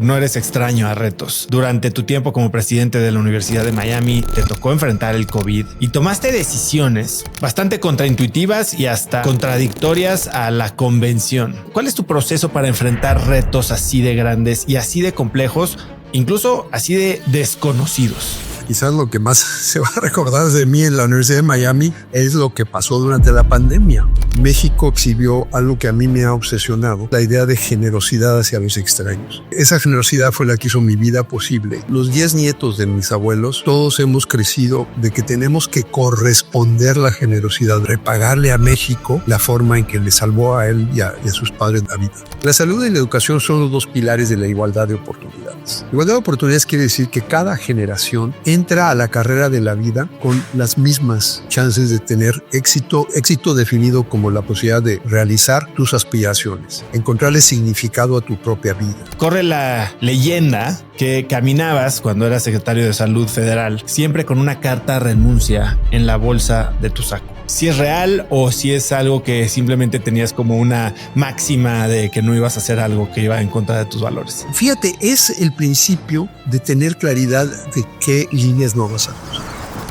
no eres extraño a retos. Durante tu tiempo como presidente de la Universidad de Miami, te tocó enfrentar el COVID y tomaste decisiones bastante contraintuitivas y hasta contradictorias a la convención. ¿Cuál es tu proceso para enfrentar retos así de grandes y así de complejos, incluso así de desconocidos? Quizás lo que más se va a recordar de mí en la Universidad de Miami es lo que pasó durante la pandemia. México exhibió algo que a mí me ha obsesionado, la idea de generosidad hacia los extraños. Esa generosidad fue la que hizo mi vida posible. Los 10 nietos de mis abuelos, todos hemos crecido de que tenemos que corresponder la generosidad, repagarle a México la forma en que le salvó a él y a sus padres la vida. La salud y la educación son los dos pilares de la igualdad de oportunidades. Igualdad de oportunidades quiere decir que cada generación entra a la carrera de la vida con las mismas chances de tener éxito definido como la posibilidad de realizar tus aspiraciones, encontrarle significado a tu propia vida. Corre la leyenda que caminabas cuando eras secretario de Salud Federal siempre con una carta renuncia en la bolsa de tu saco. Si es real o si es algo que simplemente tenías como una máxima de que no ibas a hacer algo que iba en contra de tus valores. Fíjate, es el principio de tener claridad de qué líneas no vas a cruzar.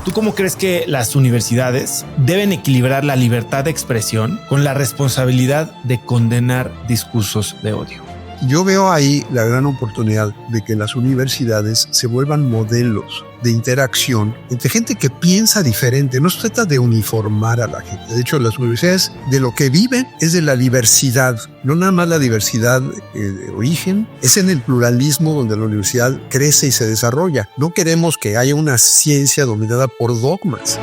¿Tú cómo crees que las universidades deben equilibrar la libertad de expresión con la responsabilidad de condenar discursos de odio? Yo veo ahí la gran oportunidad de que las universidades se vuelvan modelos de interacción entre gente que piensa diferente. No se trata de uniformar a la gente. De hecho, las universidades de lo que viven es de la diversidad. No nada más la diversidad de origen, es en el pluralismo donde la universidad crece y se desarrolla. No queremos que haya una ciencia dominada por dogmas.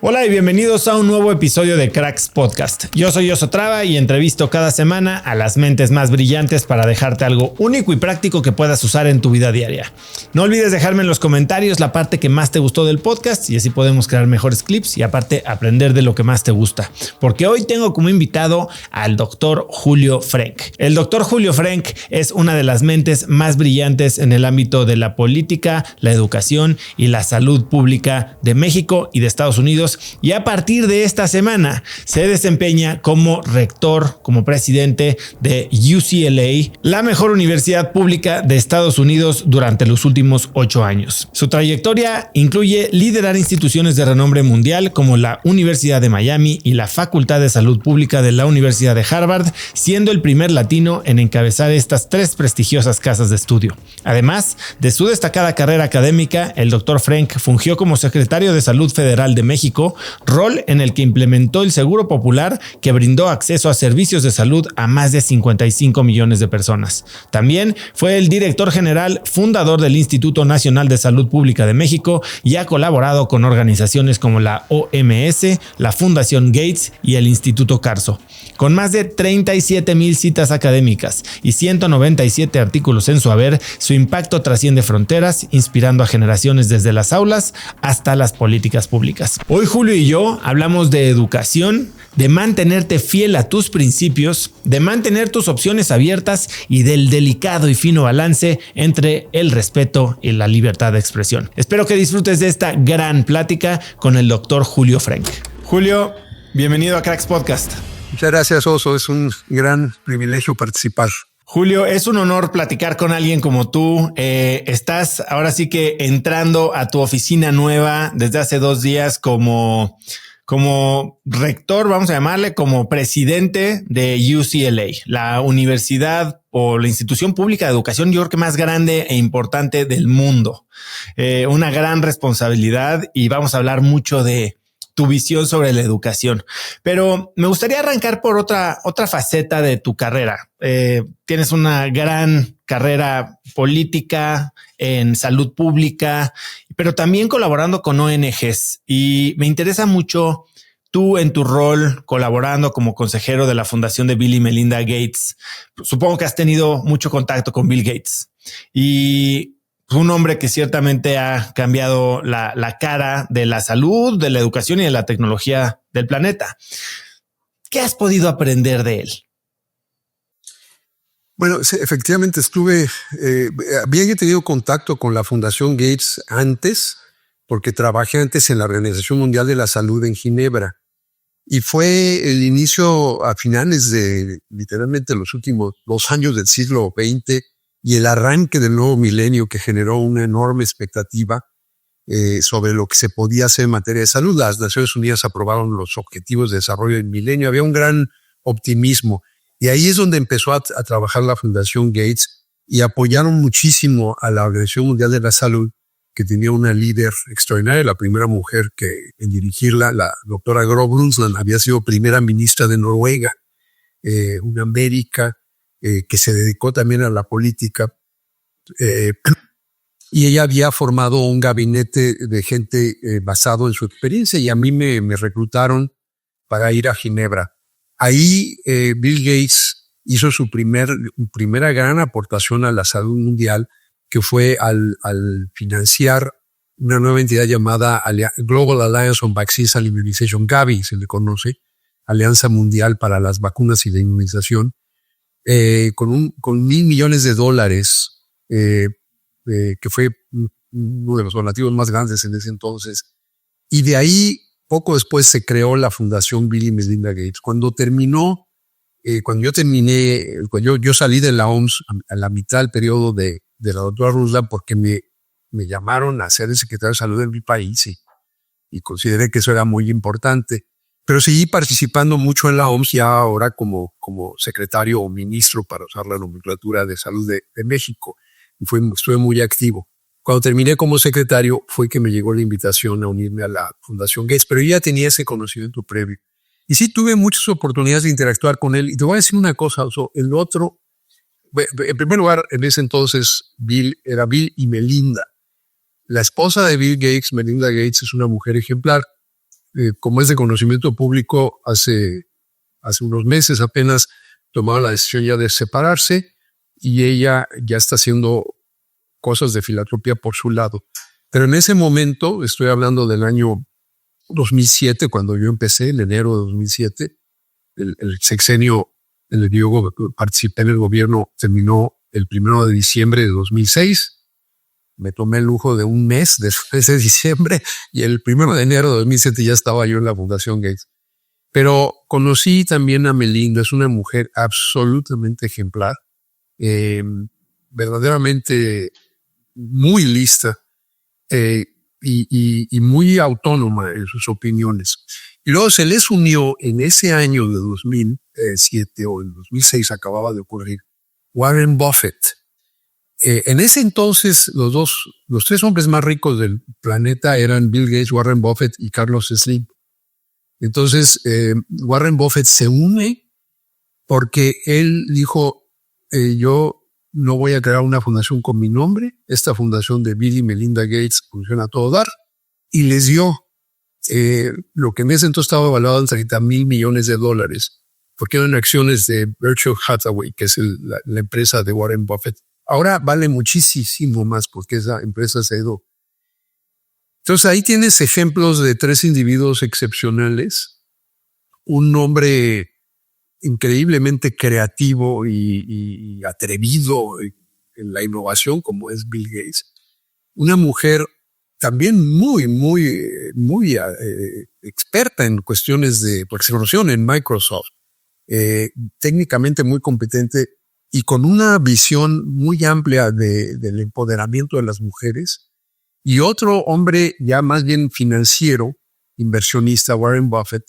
Hola y bienvenidos a un nuevo episodio de Cracks Podcast. Yo soy Oso Traba y entrevisto cada semana a las mentes más brillantes para dejarte algo único y práctico que puedas usar en tu vida diaria. No olvides dejarme en los comentarios la parte que más te gustó del podcast y así podemos crear mejores clips y aparte aprender de lo que más te gusta. Porque hoy tengo como invitado al doctor Julio Frenk. El doctor Julio Frenk es una de las mentes más brillantes en el ámbito de la política, la educación y la salud pública de México y de Estados Unidos. Y a partir de esta semana se desempeña como rector, como presidente de UCLA, la mejor universidad pública de Estados Unidos durante los últimos 8 años. Su trayectoria incluye liderar instituciones de renombre mundial como la Universidad de Miami y la Facultad de Salud Pública de la Universidad de Harvard, siendo el primer latino en encabezar estas 3 prestigiosas casas de estudio. Además de su destacada carrera académica, el Dr. Frenk fungió como secretario de Salud Federal de México, rol en el que implementó el Seguro Popular que brindó acceso a servicios de salud a más de 55 millones de personas. También fue el director general fundador del Instituto Nacional de Salud Pública de México y ha colaborado con organizaciones como la OMS, la Fundación Gates y el Instituto Carso. Con más de 37,000 citas académicas y 197 artículos en su haber, su impacto trasciende fronteras, inspirando a generaciones desde las aulas hasta las políticas públicas. Hoy Julio y yo hablamos de educación, de mantenerte fiel a tus principios, de mantener tus opciones abiertas y del delicado y fino balance entre el respeto y la libertad de expresión. Espero que disfrutes de esta gran plática con el doctor Julio Frenk. Julio, bienvenido a Cracks Podcast. Muchas gracias, Oso. Es un gran privilegio participar. Julio, es un honor platicar con alguien como tú. Estás ahora sí que entrando a tu oficina nueva desde hace 2 días como rector, vamos a llamarle, como presidente de UCLA, la universidad o la institución pública de educación, yo creo que más grande e importante del mundo. Una gran responsabilidad y vamos a hablar mucho de tu visión sobre la educación. Pero me gustaría arrancar por otra faceta de tu carrera. Tienes una gran carrera política en salud pública, pero también colaborando con ONGs. Y me interesa mucho tú en tu rol colaborando como consejero de la fundación de Bill y Melinda Gates. Supongo que has tenido mucho contacto con Bill Gates y un hombre que ciertamente ha cambiado la cara de la salud, de la educación y de la tecnología del planeta. ¿Qué has podido aprender de él? Bueno, efectivamente había tenido contacto con la Fundación Gates antes, porque trabajé antes en la Organización Mundial de la Salud en Ginebra. Y fue el inicio a finales de literalmente los últimos 2 años del siglo XX y el arranque del nuevo milenio que generó una enorme expectativa sobre lo que se podía hacer en materia de salud. Las Naciones Unidas aprobaron los Objetivos de Desarrollo del Milenio. Había un gran optimismo. Y ahí es donde empezó a trabajar la Fundación Gates y apoyaron muchísimo a la Organización Mundial de la Salud, que tenía una líder extraordinaria, la primera mujer en dirigirla, la doctora Gro Brundtland, había sido primera ministra de Noruega, una médica que se dedicó también a la política. Y ella había formado un gabinete de gente basado en su experiencia y a mí me reclutaron para ir a Ginebra. Ahí Bill Gates hizo su primera gran aportación a la salud mundial, que fue al financiar una nueva entidad llamada Global Alliance on Vaccines and Immunization, Gavi se le conoce, Alianza Mundial para las Vacunas y la Inmunización, con $1,000 millones, que fue uno de los donativos más grandes en ese entonces. Y de ahí, poco después, se creó la Fundación Bill y Melinda Gates. Cuando yo salí de la OMS a la mitad del periodo de la doctora Brundtland, porque me llamaron a ser el secretario de salud de mi país y consideré que eso era muy importante. Pero seguí participando mucho en la OMS, ya ahora como secretario o ministro, para usar la nomenclatura de salud de México. Estuve muy activo. Cuando terminé como secretario fue que me llegó la invitación a unirme a la Fundación Gates, pero yo ya tenía ese conocimiento previo. Y sí tuve muchas oportunidades de interactuar con él. Y te voy a decir una cosa, el otro, en primer lugar, en ese entonces era Bill y Melinda. La esposa de Bill Gates, Melinda Gates, es una mujer ejemplar. Como es de conocimiento público, hace unos meses apenas tomaron la decisión ya de separarse y ella ya está haciendo cosas de filantropía por su lado. Pero en ese momento, estoy hablando del año 2007, cuando yo empecé, en enero de 2007, el sexenio en el que yo participé en el gobierno terminó el 1 de diciembre de 2006. Me tomé el lujo de un mes después de diciembre y el 1 de enero de 2007 ya estaba yo en la Fundación Gates. Pero conocí también a Melinda, es una mujer absolutamente ejemplar, verdaderamente muy lista y muy autónoma en sus opiniones. Y luego se les unió en ese año de 2007 o en 2006 acababa de ocurrir Warren Buffett. En ese entonces los 3 hombres más ricos del planeta eran Bill Gates, Warren Buffett y Carlos Slim. Entonces Warren Buffett se une porque él dijo, yo no voy a crear una fundación con mi nombre, esta fundación de Bill y Melinda Gates funciona a todo dar, y les dio lo que en ese entonces estaba evaluado en $30,000 millones, porque eran acciones de Berkshire Hathaway, que es la empresa de Warren Buffett. Ahora vale muchísimo más porque esa empresa se ha ido. Entonces ahí tienes ejemplos de 3 individuos excepcionales, un hombre increíblemente creativo y atrevido en la innovación como es Bill Gates, una mujer también muy experta en cuestiones de programación en Microsoft, técnicamente muy competente y con una visión muy amplia del empoderamiento de las mujeres, y otro hombre ya más bien financiero, inversionista, Warren Buffett,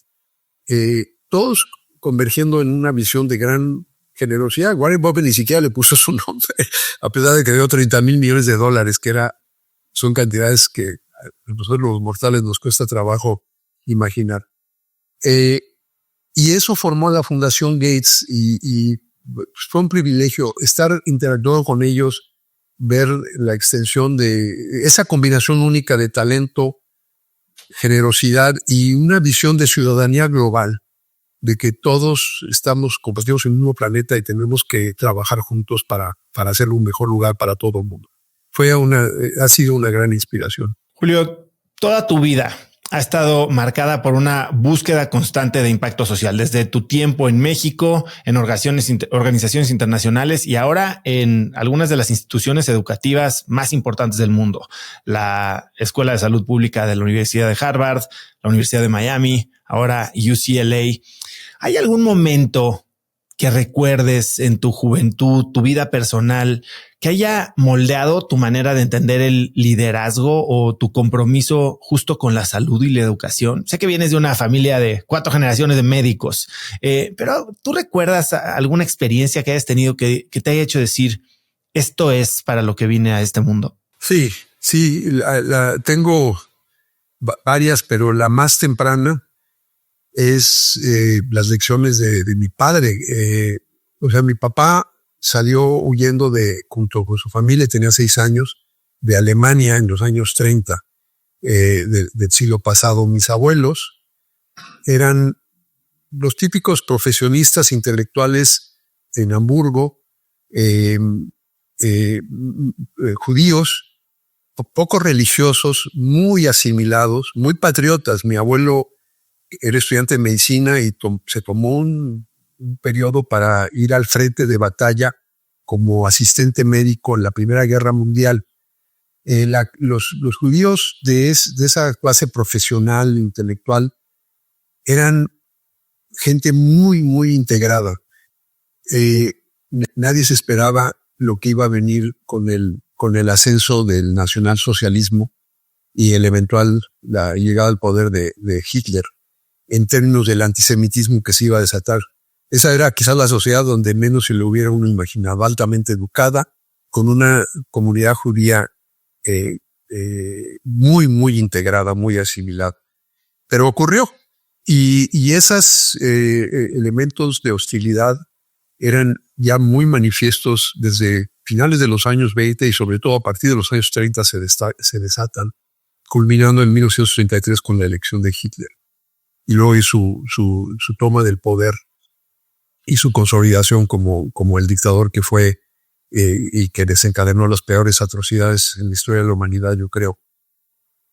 todos convergiendo en una visión de gran generosidad. Warren Buffett ni siquiera le puso su nombre, a pesar de que dio $30,000 millones, que son cantidades que a nosotros los mortales nos cuesta trabajo imaginar. Y eso formó la Fundación Gates y fue un privilegio estar interactuando con ellos, ver la extensión de esa combinación única de talento, generosidad y una visión de ciudadanía global, de que todos estamos compartidos en un mismo planeta y tenemos que trabajar juntos para hacerlo un mejor lugar para todo el mundo. Ha sido una gran inspiración. Julio, toda tu vida ha estado marcada por una búsqueda constante de impacto social, desde tu tiempo en México, en organizaciones internacionales y ahora en algunas de las instituciones educativas más importantes del mundo. La Escuela de Salud Pública de la Universidad de Harvard, la Universidad de Miami, ahora UCLA. ¿Hay algún momento que recuerdes en tu juventud, tu vida personal, que haya moldeado tu manera de entender el liderazgo o tu compromiso justo con la salud y la educación? Sé que vienes de una familia de 4 generaciones de médicos, pero ¿tú recuerdas alguna experiencia que hayas tenido que te haya hecho decir esto es para lo que vine a este mundo? Sí, tengo varias, pero la más temprana es las lecciones de mi padre. O sea, mi papá salió huyendo junto con su familia, tenía 6 años, de Alemania en los años 30 del siglo pasado. Mis abuelos eran los típicos profesionistas intelectuales en Hamburgo, judíos, poco religiosos, muy asimilados, muy patriotas. Mi abuelo era estudiante de medicina y se tomó un periodo para ir al frente de batalla como asistente médico en la Primera Guerra Mundial. Los judíos de esa clase profesional, intelectual, eran gente muy, muy integrada. Nadie se esperaba lo que iba a venir con el ascenso del nacionalsocialismo y la llegada al poder de Hitler, en términos del antisemitismo que se iba a desatar. Esa era quizás la sociedad donde menos se lo hubiera uno imaginado, altamente educada, con una comunidad judía muy, muy integrada, muy asimilada. Pero ocurrió. Y esos elementos de hostilidad eran ya muy manifiestos desde finales de los años 20 y sobre todo a partir de los años 30 se desatan, culminando en 1933 con la elección de Hitler. Y luego su toma del poder y su consolidación como el dictador que fue y que desencadenó las peores atrocidades en la historia de la humanidad, yo creo.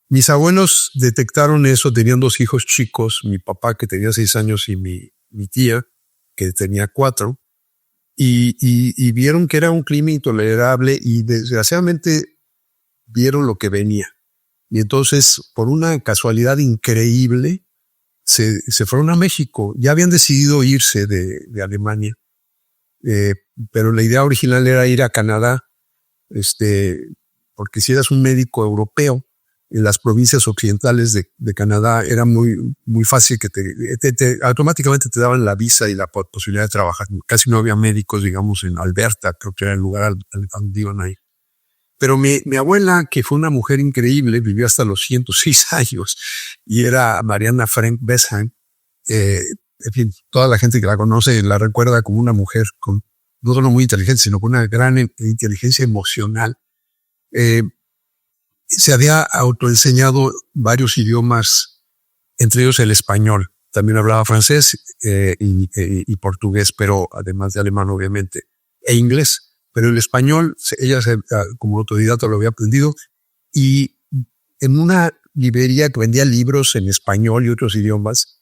Mis abuelos detectaron eso, tenían 2 hijos chicos, mi papá que tenía 6 años y mi tía que tenía 4, y vieron que era un clima intolerable y desgraciadamente vieron lo que venía. Y entonces, por una casualidad increíble, se fueron a México. Ya habían decidido irse de Alemania, pero la idea original era ir a Canadá, porque si eras un médico europeo, en las provincias occidentales de Canadá era muy, muy fácil que automáticamente te daban la visa y la posibilidad de trabajar. Casi no había médicos, digamos, en Alberta, creo que era el lugar al donde iban a ir. Pero mi abuela, que fue una mujer increíble, vivió hasta los 106 años y era Mariana Frank Besheim. En fin, toda la gente que la conoce la recuerda como una mujer no solo muy inteligente, sino con una gran inteligencia emocional. Se había autoenseñado varios idiomas, entre ellos el español. También hablaba francés y portugués, pero además de alemán, obviamente, e inglés. Pero el español, ella como autodidacta lo había aprendido, y en una librería que vendía libros en español y otros idiomas,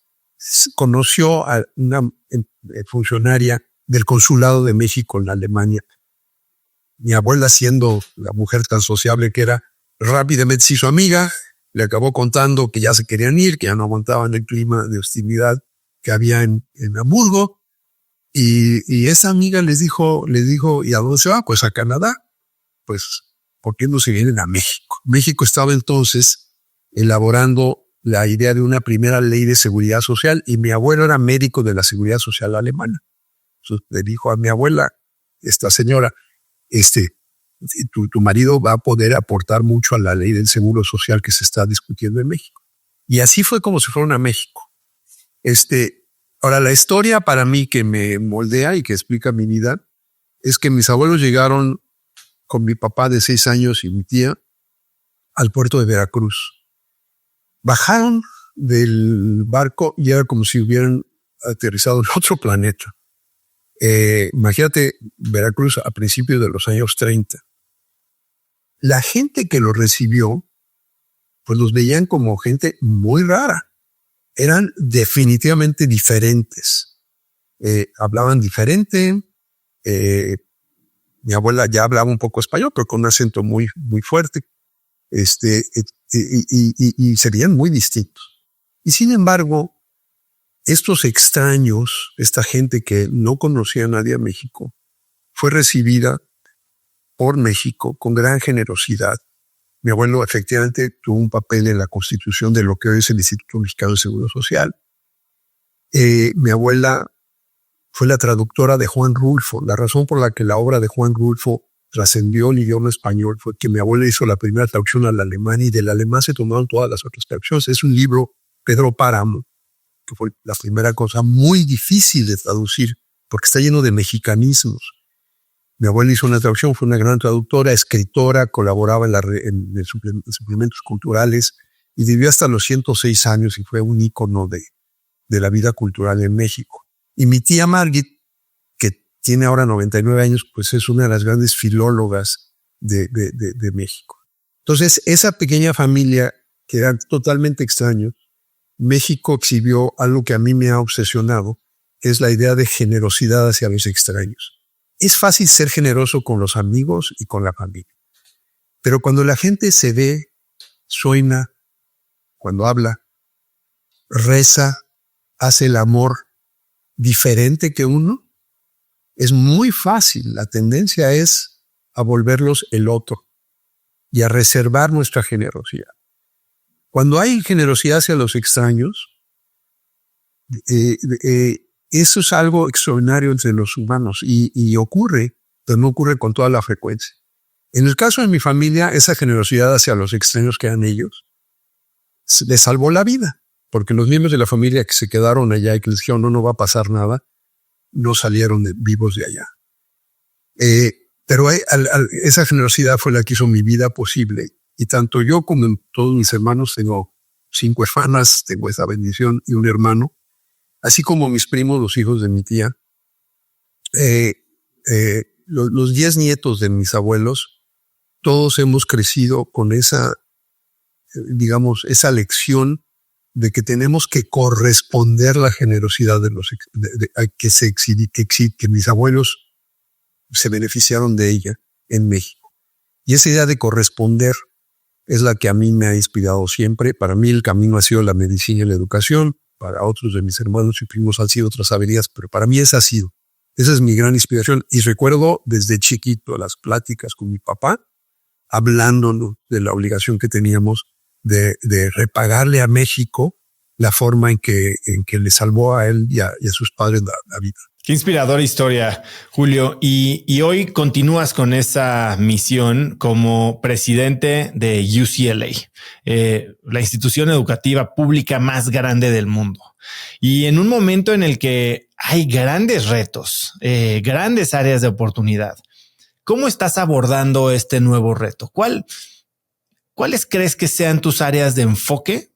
conoció a una funcionaria del Consulado de México en Alemania. Mi abuela, siendo la mujer tan sociable que era, rápidamente se hizo amiga, le acabó contando que ya se querían ir, que ya no aguantaban el clima de hostilidad que había en Hamburgo. Y esa amiga les dijo, ¿y a dónde se va? Pues a Canadá. Pues, ¿por qué no se vienen a México? México estaba entonces elaborando la idea de una primera ley de seguridad social, y mi abuelo era médico de la seguridad social alemana. Entonces le dijo a mi abuela, esta señora, tu marido va a poder aportar mucho a la ley del seguro social que se está discutiendo en México. Y así fue como se fueron a México. Ahora, la historia para mí que me moldea y que explica mi vida es que mis abuelos llegaron con mi papá de 6 años y mi tía al puerto de Veracruz. Bajaron del barco y era como si hubieran aterrizado en otro planeta. Imagínate Veracruz a principios de los años 30. La gente que lo recibió pues los veían como gente muy rara. Eran definitivamente diferentes. Hablaban diferente. Mi abuela ya hablaba un poco español, pero con un acento muy, muy fuerte. Y se veían muy distintos. Y sin embargo, estos extraños, esta gente que no conocía a nadie en México, fue recibida por México con gran generosidad. Mi abuelo efectivamente tuvo un papel en la constitución de lo que hoy es el Instituto Mexicano de Seguro Social. Mi abuela fue la traductora de Juan Rulfo. La razón por la que la obra de Juan Rulfo trascendió el idioma español fue que mi abuela hizo la primera traducción al alemán y del alemán se tomaron todas las otras traducciones. Es un libro, Pedro Páramo, que fue la primera cosa muy difícil de traducir porque está lleno de mexicanismos. Mi abuela hizo una traducción, fue una gran traductora, escritora, colaboraba en suplementos culturales y vivió hasta los 106 años y fue un ícono de la vida cultural en México. Y mi tía Margit, que tiene ahora 99 años, pues es una de las grandes filólogas de México. Entonces, esa pequeña familia, que eran totalmente extraños, México exhibió algo que a mí me ha obsesionado, que es la idea de generosidad hacia los extraños. Es fácil ser generoso con los amigos y con la familia. Pero cuando la gente se ve, suena, cuando habla, reza, hace el amor diferente que uno, es muy fácil. La tendencia es a volverlos el otro y a reservar nuestra generosidad. Cuando hay generosidad hacia los extraños, eso es algo extraordinario entre los humanos y ocurre, pero no ocurre con toda la frecuencia. En el caso de mi familia, esa generosidad hacia los extraños que eran ellos, les salvó la vida, porque los miembros de la familia que se quedaron allá y que les dijeron no va a pasar nada, no salieron vivos de allá. Pero esa generosidad fue la que hizo mi vida posible. Y tanto yo como todos mis hermanos, tengo 5 hermanas, tengo esa bendición y un hermano, así como mis primos, los hijos de mi tía, los 10 nietos de mis abuelos, todos hemos crecido con esa, digamos, esa lección de que tenemos que corresponder la generosidad de los que mis abuelos se beneficiaron de ella en México. Y esa idea de corresponder es la que a mí me ha inspirado siempre. Para mí el camino ha sido la medicina y la educación. Para otros de mis hermanos y primos han sido otras avenidas, pero para mí esa es mi gran inspiración. Y recuerdo desde chiquito las pláticas con mi papá, hablándonos de la obligación que teníamos de repagarle a México la forma en que le salvó a él y a sus padres la vida. Qué inspiradora historia, Julio. Y hoy continúas con esa misión como presidente de UCLA, la institución educativa pública más grande del mundo. Y en un momento en el que hay grandes retos, grandes áreas de oportunidad, ¿cómo estás abordando este nuevo reto? ¿Cuáles crees que sean tus áreas de enfoque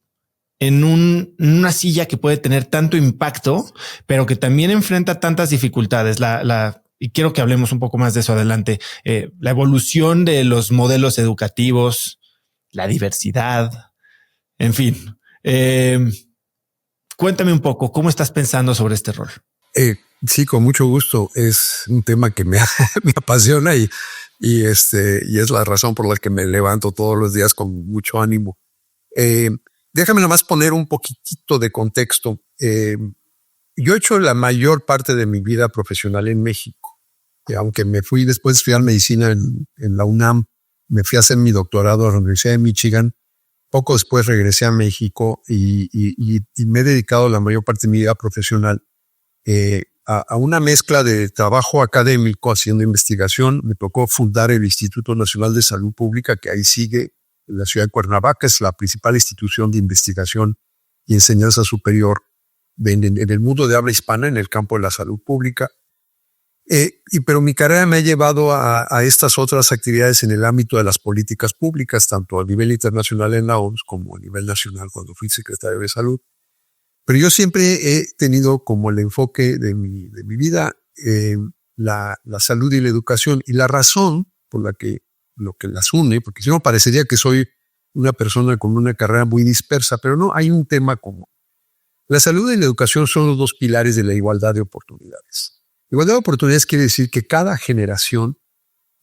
en una silla que puede tener tanto impacto, pero que también enfrenta tantas dificultades? Y quiero que hablemos un poco más de eso adelante. La evolución de los modelos educativos, la diversidad, en fin. Cuéntame un poco, ¿cómo estás pensando sobre este rol? Sí, con mucho gusto. Es un tema que me apasiona y es la razón por la que me levanto todos los días con mucho ánimo. Déjame nomás poner un poquitito de contexto. Yo he hecho la mayor parte de mi vida profesional en México. Aunque me fui después de estudiar medicina en la UNAM, me fui a hacer mi doctorado a la Universidad de Michigan. Poco después regresé a México y me he dedicado la mayor parte de mi vida profesional a una mezcla de trabajo académico haciendo investigación. Me tocó fundar el Instituto Nacional de Salud Pública, que ahí sigue en la ciudad de Cuernavaca. Es la principal institución de investigación y enseñanza superior en el mundo de habla hispana en el campo de la salud pública. Pero mi carrera me ha llevado a estas otras actividades en el ámbito de las políticas públicas, tanto a nivel internacional en la OMS como a nivel nacional cuando fui secretario de salud. Pero yo siempre he tenido como el enfoque de mi vida la salud y la educación, y la razón por la que lo que las une, porque si no parecería que soy una persona con una carrera muy dispersa, pero no, hay un tema común. La salud y la educación son los dos pilares de la igualdad de oportunidades. Igualdad de oportunidades quiere decir que cada generación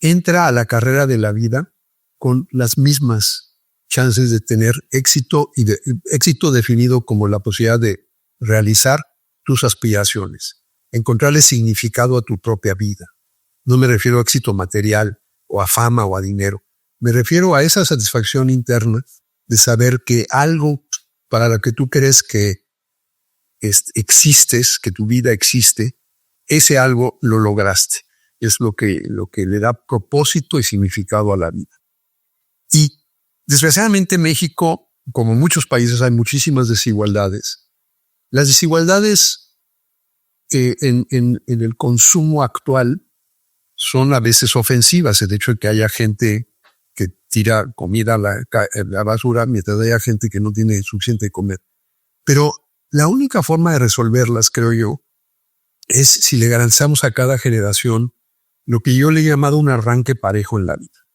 entra a la carrera de la vida con las mismas chances de tener éxito y éxito definido como la posibilidad de realizar tus aspiraciones, encontrarle significado a tu propia vida. No me refiero a éxito material o a fama o a dinero. Me refiero a esa satisfacción interna de saber que algo para lo que tú crees que existes, que tu vida existe, ese algo lo lograste. Es lo que le da propósito y significado a la vida. Y desgraciadamente en México, como en muchos países, hay muchísimas desigualdades. Las desigualdades en el consumo actual son a veces ofensivas. El hecho de que haya gente que tira comida a la basura mientras haya gente que no tiene suficiente de comer. Pero la única forma de resolverlas, creo yo, es si le garantizamos a cada generación lo que yo le he llamado un arranque parejo en la vida.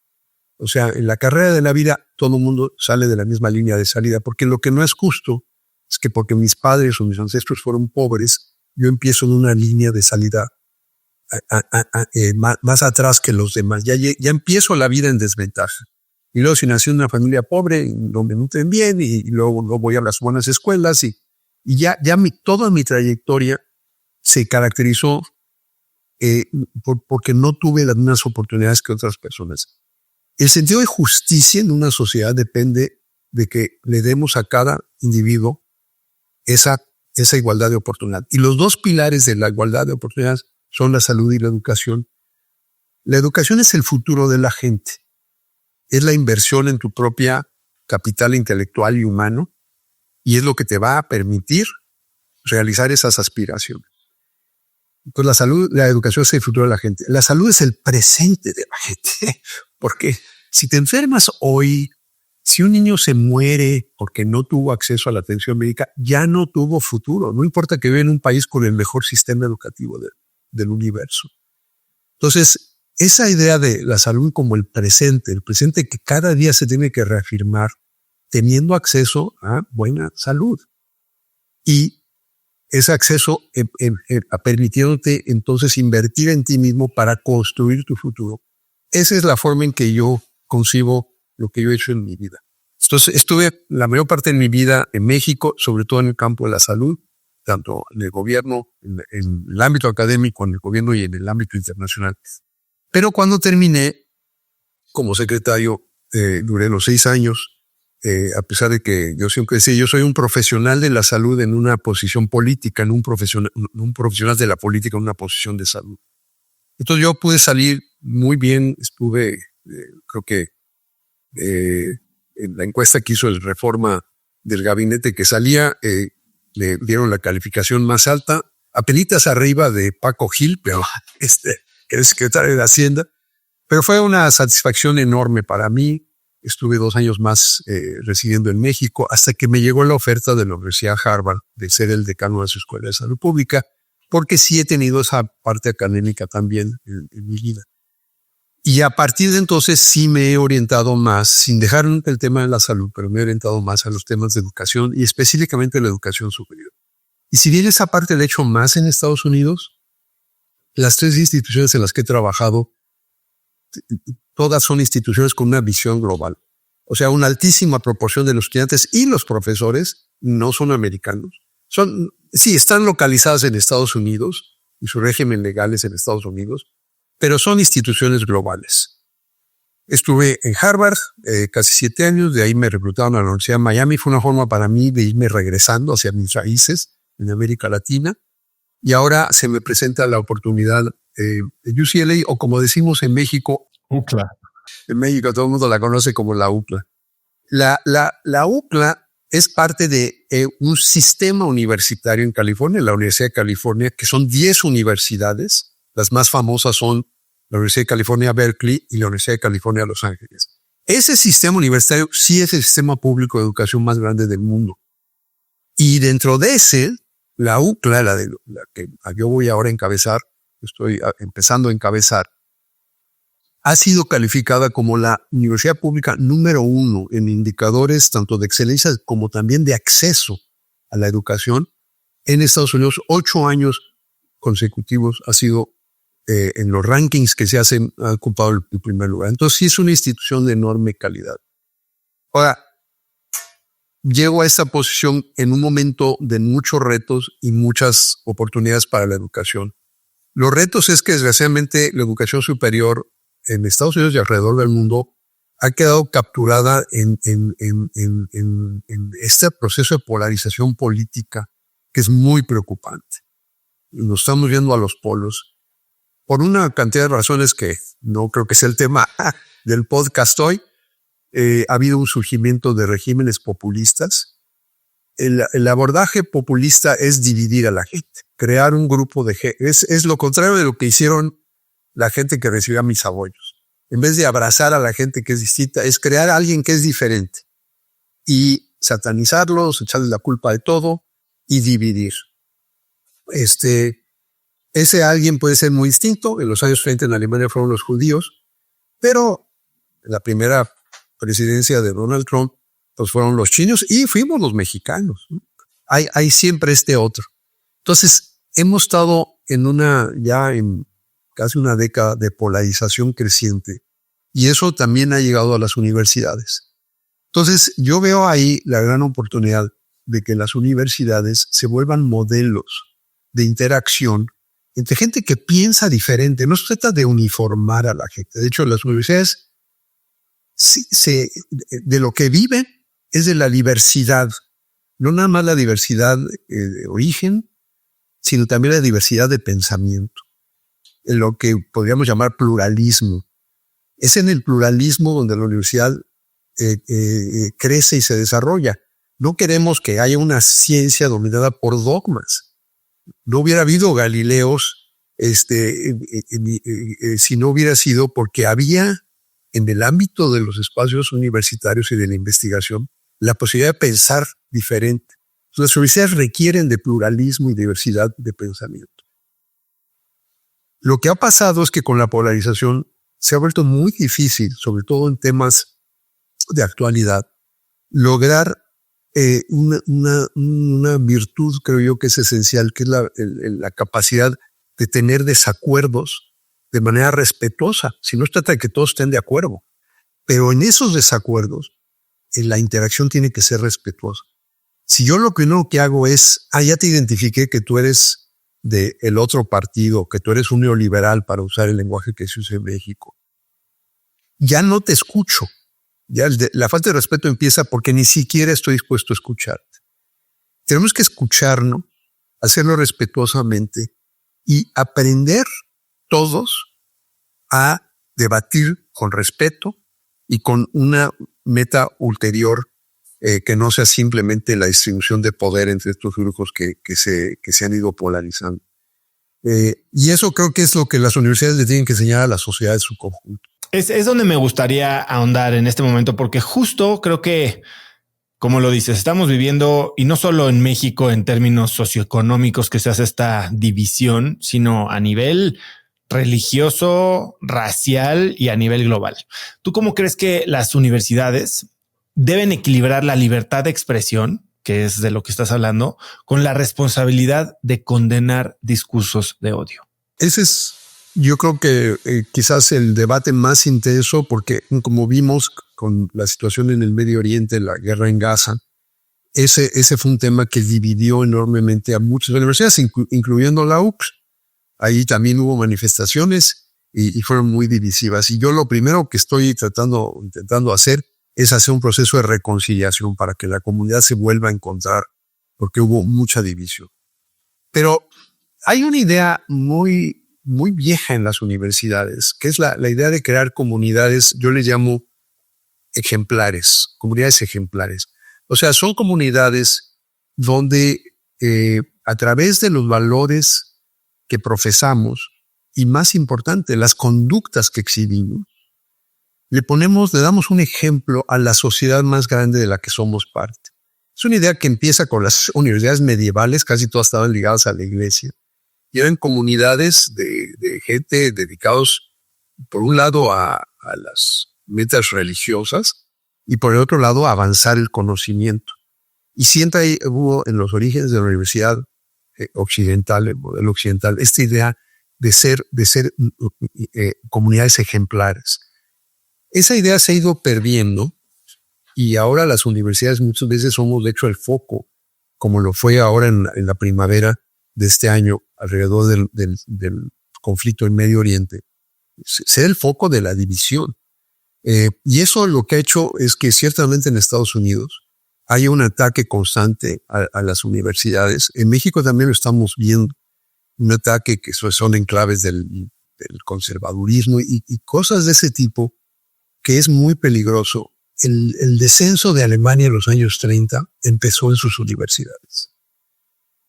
O sea, en la carrera de la vida todo el mundo sale de la misma línea de salida, porque lo que no es justo es que porque mis padres o mis ancestros fueron pobres, yo empiezo en una línea de salida más atrás que los demás. Ya empiezo la vida en desventaja. Y luego si nací en una familia pobre, no me nutren bien y luego no voy a las buenas escuelas y toda mi trayectoria se caracterizó porque no tuve las mismas oportunidades que otras personas. El sentido de justicia en una sociedad depende de que le demos a cada individuo esa igualdad de oportunidad. Y los dos pilares de la igualdad de oportunidades son la salud y la educación. La educación es el futuro de la gente. Es la inversión en tu propia capital intelectual y humano y es lo que te va a permitir realizar esas aspiraciones. Entonces la educación es el futuro de la gente. La salud es el presente de la gente. Porque si te enfermas hoy, si un niño se muere porque no tuvo acceso a la atención médica, ya no tuvo futuro. No importa que viva en un país con el mejor sistema educativo del universo. Entonces, esa idea de la salud como el presente que cada día se tiene que reafirmar, teniendo acceso a buena salud. Y ese acceso permitiéndote entonces invertir en ti mismo para construir tu futuro. Esa es la forma en que yo concibo lo que yo he hecho en mi vida. Entonces estuve la mayor parte de mi vida en México, sobre todo en el campo de la salud, tanto en el gobierno, en el ámbito académico, en el gobierno y en el ámbito internacional. Pero cuando terminé como secretario, duré los 6 años, a pesar de que yo siempre decía, yo soy un profesional de la salud en una posición política, un profesional de la política en una posición de salud. Entonces yo pude salir muy bien, estuve, creo que en la encuesta que hizo el Reforma del gabinete que salía, le dieron la calificación más alta, apenitas arriba de Paco Gil, pero que es secretario de Hacienda. Pero fue una satisfacción enorme para mí. Estuve 2 años más residiendo en México hasta que me llegó la oferta de la Universidad Harvard de ser el decano de su Escuela de Salud Pública, porque sí he tenido esa parte académica también en mi vida. Y a partir de entonces sí me he orientado más, sin dejar el tema de la salud, pero me he orientado más a los temas de educación y específicamente la educación superior. Y si bien esa parte la he hecho más en Estados Unidos, las 3 instituciones en las que he trabajado, todas son instituciones con una visión global. O sea, una altísima proporción de los estudiantes y los profesores no son americanos. Sí, están localizadas en Estados Unidos y su régimen legal es en Estados Unidos, pero son instituciones globales. Estuve en Harvard casi 7 años, de ahí me reclutaron a la Universidad de Miami. Fue una forma para mí de irme regresando hacia mis raíces en América Latina. Y ahora se me presenta la oportunidad de UCLA, o como decimos en México, UCLA. En México todo el mundo la conoce como la UCLA. La UCLA es parte de un sistema universitario en California, la Universidad de California, que son 10 universidades. Las más famosas son la Universidad de California, Berkeley, y la Universidad de California, Los Ángeles. Ese sistema universitario sí es el sistema público de educación más grande del mundo. Y dentro de ese, la UCLA, la que yo voy ahora a encabezar, estoy empezando a encabezar, ha sido calificada como la universidad pública número 1 en indicadores tanto de excelencia como también de acceso a la educación en Estados Unidos. 8 años consecutivos ha sido en los rankings que se hacen, ha ocupado el primer lugar. Entonces sí es una institución de enorme calidad. Ahora, llego a esta posición en un momento de muchos retos y muchas oportunidades para la educación. Los retos es que desgraciadamente la educación superior en Estados Unidos y alrededor del mundo ha quedado capturada en este proceso de polarización política que es muy preocupante. Nos estamos viendo a los polos por una cantidad de razones que no creo que sea el tema del podcast hoy. Ha habido un surgimiento de regímenes populistas. El abordaje populista es dividir a la gente, crear un grupo de gente. Es lo contrario de lo que hicieron la gente que recibió a mis abuelos. En vez de abrazar a la gente que es distinta, es crear a alguien que es diferente y satanizarlos, echarles la culpa de todo y dividir. Ese alguien puede ser muy distinto. En los años 30 en Alemania fueron los judíos, pero en la primera presidencia de Donald Trump pues fueron los chinos y fuimos los mexicanos, ¿no? Hay siempre este otro. Entonces hemos estado en casi una década de polarización creciente y eso también ha llegado a las universidades. Entonces yo veo ahí la gran oportunidad de que las universidades se vuelvan modelos de interacción entre gente que piensa diferente. No se trata de uniformar a la gente. De hecho, las universidades de lo que viven es de la diversidad. No nada más la diversidad de origen, sino también la diversidad de pensamiento. En lo que podríamos llamar pluralismo. Es en el pluralismo donde la universidad crece y se desarrolla. No queremos que haya una ciencia dominada por dogmas. No hubiera habido Galileos si no hubiera sido porque había en el ámbito de los espacios universitarios y de la investigación la posibilidad de pensar diferente. Las universidades requieren de pluralismo y diversidad de pensamiento. Lo que ha pasado es que con la polarización se ha vuelto muy difícil, sobre todo en temas de actualidad, lograr una virtud, creo yo, que es esencial, que es la capacidad de tener desacuerdos de manera respetuosa. Si no se trata de que todos estén de acuerdo, pero en esos desacuerdos, la interacción tiene que ser respetuosa. Si yo lo primero que hago es, ya te identifiqué que tú eres del otro partido, que tú eres un neoliberal, para usar el lenguaje que se usa en México, ya no te escucho. Ya la falta de respeto empieza porque ni siquiera estoy dispuesto a escucharte. Tenemos que escucharnos, hacerlo respetuosamente y aprender todos a debatir con respeto y con una meta ulterior que no sea simplemente la distribución de poder entre estos grupos que se han ido polarizando. Y eso creo que es lo que las universidades le tienen que enseñar a la sociedad en su conjunto. Es donde me gustaría ahondar en este momento, porque justo creo que, como lo dices, estamos viviendo, y no solo en México en términos socioeconómicos que se hace esta división, sino a nivel religioso, racial y a nivel global. ¿Tú cómo crees que las universidades deben equilibrar la libertad de expresión, que es de lo que estás hablando, con la responsabilidad de condenar discursos de odio? Ese es, yo creo que quizás el debate más intenso, porque como vimos con la situación en el Medio Oriente, la guerra en Gaza, ese fue un tema que dividió enormemente a muchas universidades, incluyendo la UCR. Ahí también hubo manifestaciones y fueron muy divisivas. Y yo lo primero que estoy intentando hacer es hacer un proceso de reconciliación para que la comunidad se vuelva a encontrar, porque hubo mucha división. Pero hay una idea muy, muy vieja en las universidades, que es la idea de crear comunidades, yo les llamo ejemplares, comunidades ejemplares. O sea, son comunidades donde a través de los valores que profesamos y, más importante, las conductas que exhibimos, le damos un ejemplo a la sociedad más grande de la que somos parte. Es una idea que empieza con las universidades medievales, casi todas estaban ligadas a la iglesia, y eran comunidades de gente dedicados por un lado a las metas religiosas y por el otro lado a avanzar el conocimiento. Y siempre hubo en los orígenes de la universidad occidental, el modelo occidental, esta idea de ser comunidades ejemplares. Esa idea se ha ido perdiendo y ahora las universidades muchas veces somos de hecho el foco, como lo fue ahora en la primavera de este año alrededor del conflicto en Medio Oriente, ser el foco de la división. Y eso lo que ha hecho es que ciertamente en Estados Unidos hay un ataque constante a las universidades. En México también lo estamos viendo, un ataque que son enclaves del conservadurismo y cosas de ese tipo que es muy peligroso. El descenso de Alemania en los años 30 empezó en sus universidades.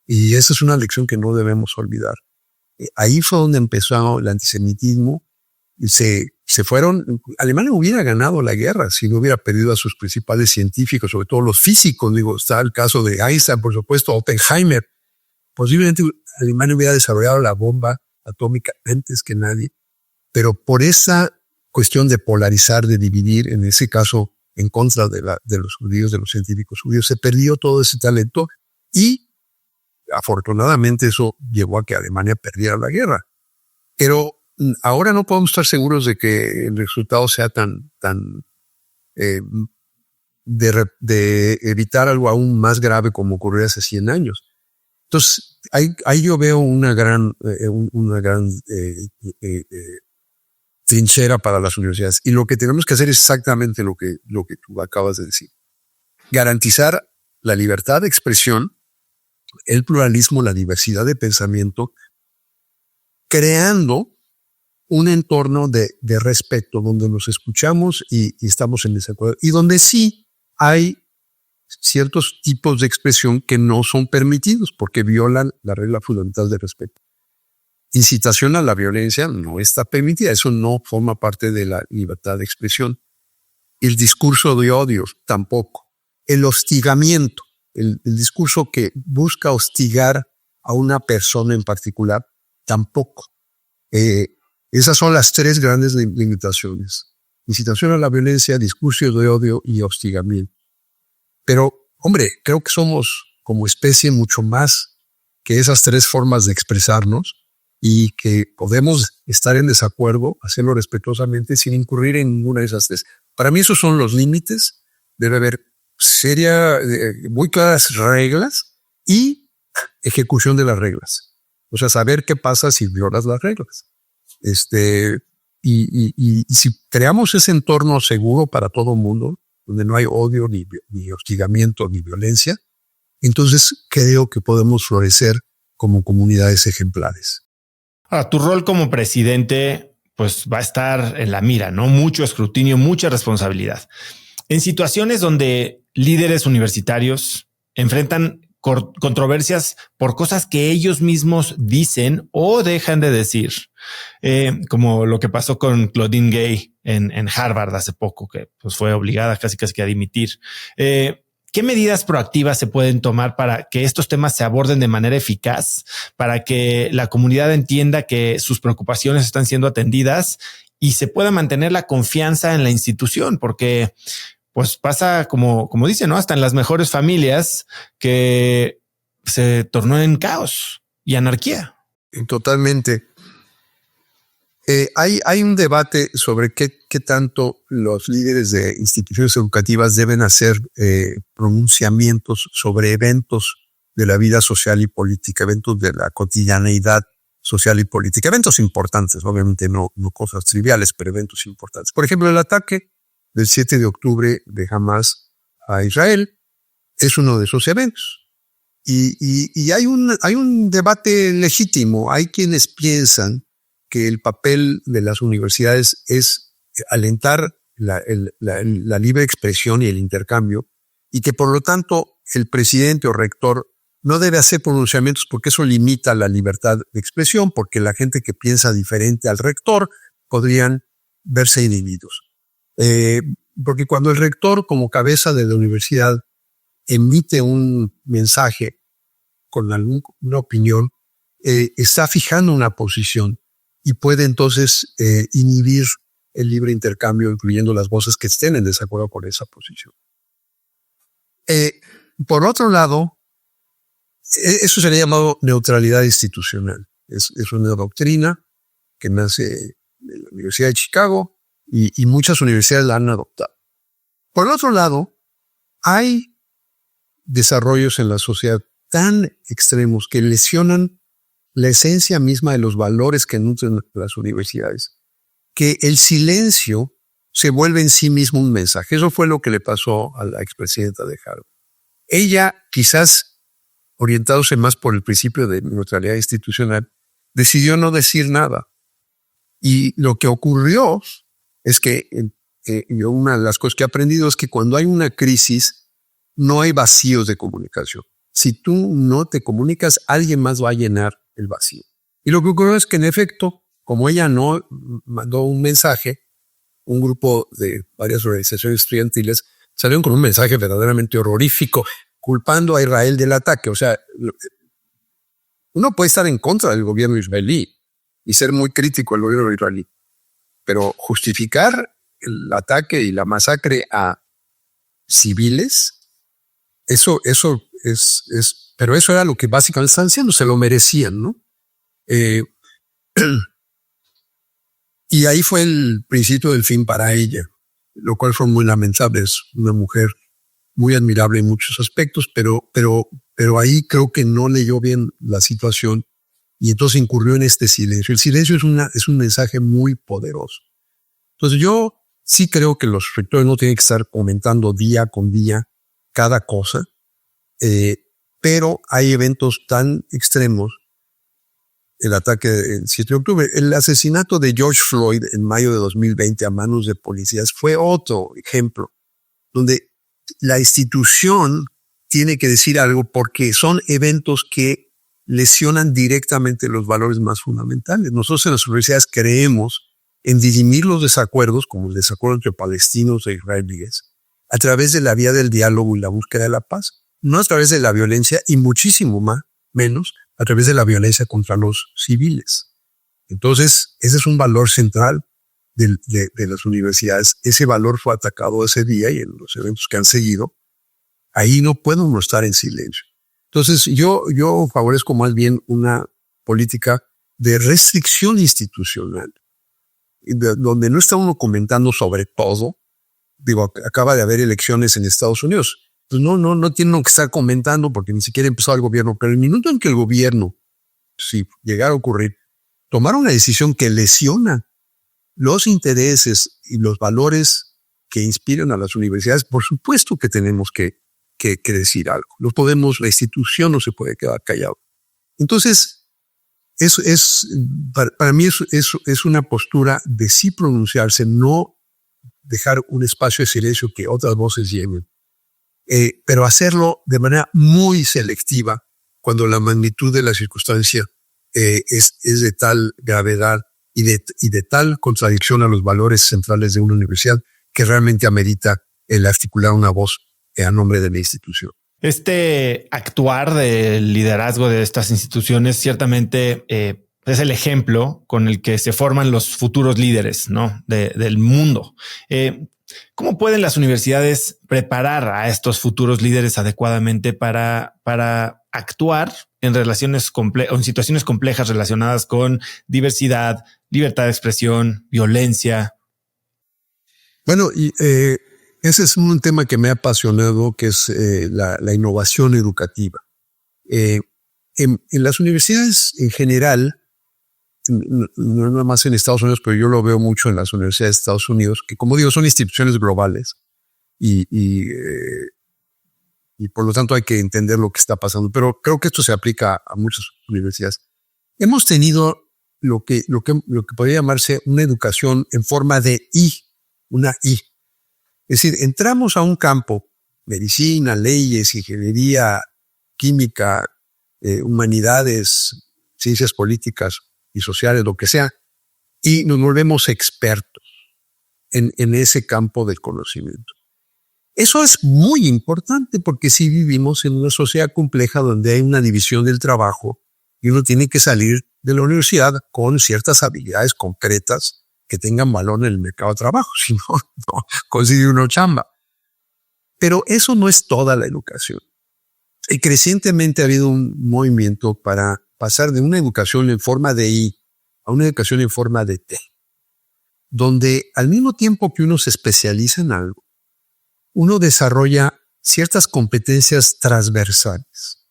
Y esa es una lección que no debemos olvidar. Ahí fue donde empezó el antisemitismo. Y se fueron. Alemania hubiera ganado la guerra si no hubiera perdido a sus principales científicos, sobre todo los físicos. Digo, está el caso de Einstein, por supuesto, Oppenheimer. Posiblemente Alemania hubiera desarrollado la bomba atómica antes que nadie, pero por esa cuestión de polarizar, de dividir, en ese caso en contra de los judíos, de los científicos judíos, se perdió todo ese talento y afortunadamente eso llevó a que Alemania perdiera la guerra. Pero ahora no podemos estar seguros de que el resultado sea de evitar algo aún más grave como ocurrió hace 100 años. Entonces, ahí yo veo una gran trinchera para las universidades. Y lo que tenemos que hacer es exactamente lo que tú acabas de decir. Garantizar la libertad de expresión, el pluralismo, la diversidad de pensamiento, creando un entorno de respeto donde nos escuchamos y estamos en desacuerdo y donde sí hay ciertos tipos de expresión que no son permitidos porque violan la regla fundamental de respeto. Incitación a la violencia no está permitida, eso no forma parte de la libertad de expresión. El discurso de odio tampoco. El hostigamiento, el discurso que busca hostigar a una persona en particular, tampoco. Esas son las tres grandes limitaciones. Incitación a la violencia, discurso de odio y hostigamiento. Pero, hombre, creo que somos como especie mucho más que esas tres formas de expresarnos y que podemos estar en desacuerdo, hacerlo respetuosamente sin incurrir en ninguna de esas tres. Para mí esos son los límites. Debe haber muy claras reglas y ejecución de las reglas. O sea, saber qué pasa si violas las reglas. Y si creamos ese entorno seguro para todo el mundo, donde no hay odio, ni hostigamiento, ni violencia, entonces creo que podemos florecer como comunidades ejemplares. Ahora, tu rol como presidente, pues va a estar en la mira, ¿no? Mucho escrutinio, mucha responsabilidad. En situaciones donde líderes universitarios enfrentan controversias por cosas que ellos mismos dicen o dejan de decir, como lo que pasó con Claudine Gay en Harvard hace poco, que pues fue obligada casi que a dimitir. ¿Qué medidas proactivas se pueden tomar para que estos temas se aborden de manera eficaz, para que la comunidad entienda que sus preocupaciones están siendo atendidas y se pueda mantener la confianza en la institución? Porque pues pasa como dicen, ¿no? Hasta en las mejores familias que se tornó en caos y anarquía. Totalmente. Hay un debate sobre qué tanto los líderes de instituciones educativas deben hacer pronunciamientos sobre eventos de la vida social y política, eventos de la cotidianeidad social y política, eventos importantes, obviamente no cosas triviales, pero eventos importantes. Por ejemplo, el ataque del 7 de octubre de Hamas a Israel es uno de esos eventos. Y hay un debate legítimo. Hay quienes piensan que el papel de las universidades es alentar la libre expresión y el intercambio, y que por lo tanto el presidente o rector no debe hacer pronunciamientos porque eso limita la libertad de expresión, porque la gente que piensa diferente al rector podrían verse inhibidos. Porque cuando el rector, como cabeza de la universidad, emite un mensaje con alguna opinión, está fijando una posición. y puede entonces inhibir el libre intercambio, incluyendo las voces que estén en desacuerdo con esa posición. Por otro lado, eso sería llamado neutralidad institucional. Es una doctrina que nace en la Universidad de Chicago y muchas universidades la han adoptado. Por el otro lado, hay desarrollos en la sociedad tan extremos que lesionan la esencia misma de los valores que nutren las universidades, que el silencio se vuelve en sí mismo un mensaje. Eso fue lo que le pasó a la expresidenta de Harvard. Ella, quizás orientándose más por el principio de neutralidad institucional, decidió no decir nada. Y lo que ocurrió es que yo una de las cosas que he aprendido es que cuando hay una crisis, no hay vacíos de comunicación. Si tú no te comunicas, alguien más va a llenar el vacío. Y lo que ocurrió es que, en efecto, como ella no mandó un mensaje, un grupo de varias organizaciones estudiantiles salieron con un mensaje verdaderamente horrorífico, culpando a Israel del ataque. O sea, uno puede estar en contra del gobierno israelí y ser muy crítico del gobierno israelí, pero justificar el ataque y la masacre a civiles, eso es, pero eso era lo que básicamente estaban haciendo, se lo merecían, ¿no? Y ahí fue el principio del fin para ella, lo cual fue muy lamentable. Es una mujer muy admirable en muchos aspectos, pero ahí creo que no leyó bien la situación y entonces incurrió en este silencio. El silencio es un mensaje muy poderoso. Entonces yo sí creo que los rectores no tienen que estar comentando día con día cada cosa, pero hay eventos tan extremos. El ataque del 7 de octubre, el asesinato de George Floyd en mayo de 2020 a manos de policías fue otro ejemplo donde la institución tiene que decir algo porque son eventos que lesionan directamente los valores más fundamentales. Nosotros en las universidades creemos en dirimir los desacuerdos, como el desacuerdo entre palestinos e israelíes, a través de la vía del diálogo y la búsqueda de la paz, no a través de la violencia y muchísimo menos a través de la violencia contra los civiles. Entonces, ese es un valor central de las universidades. Ese valor fue atacado ese día y en los eventos que han seguido. Ahí no puede uno estar en silencio. Entonces, yo favorezco más bien una política de restricción institucional, donde no está uno comentando sobre todo. Digo, acaba de haber elecciones en Estados Unidos. Pues no tienen que estar comentando porque ni siquiera empezó el gobierno, pero el minuto en que el gobierno, si llegara a ocurrir, tomara una decisión que lesiona los intereses y los valores que inspiran a las universidades, por supuesto que tenemos que decir algo. La institución no se puede quedar callado. Entonces, para mí es una postura de sí pronunciarse, no dejar un espacio de silencio que otras voces lleven. Pero hacerlo de manera muy selectiva cuando la magnitud de la circunstancia es de tal gravedad y de tal contradicción a los valores centrales de una universidad que realmente amerita el articular una voz a nombre de la institución. Este actuar del liderazgo de estas instituciones ciertamente es el ejemplo con el que se forman los futuros líderes, ¿no? del mundo. ¿Cómo pueden las universidades preparar a estos futuros líderes adecuadamente para actuar en relaciones o en situaciones complejas relacionadas con diversidad, libertad de expresión, violencia? Bueno, ese es un tema que me ha apasionado, que es la innovación educativa. En las universidades en general, no nada más en Estados Unidos, pero yo lo veo mucho en las universidades de Estados Unidos, que como digo, son instituciones globales y por lo tanto hay que entender lo que está pasando. Pero creo que esto se aplica a muchas universidades. Hemos tenido lo que podría llamarse una educación en forma de una I. Es decir, entramos a un campo, medicina, leyes, ingeniería, química, humanidades, ciencias políticas y sociales, lo que sea, y nos volvemos expertos en ese campo del conocimiento. Eso es muy importante porque si vivimos en una sociedad compleja donde hay una división del trabajo y uno tiene que salir de la universidad con ciertas habilidades concretas que tengan valor en el mercado de trabajo. Si no, no consigue uno chamba. Pero eso no es toda la educación. Y crecientemente ha habido un movimiento para pasar de una educación en forma de I a una educación en forma de T, donde al mismo tiempo que uno se especializa en algo, uno desarrolla ciertas competencias transversales.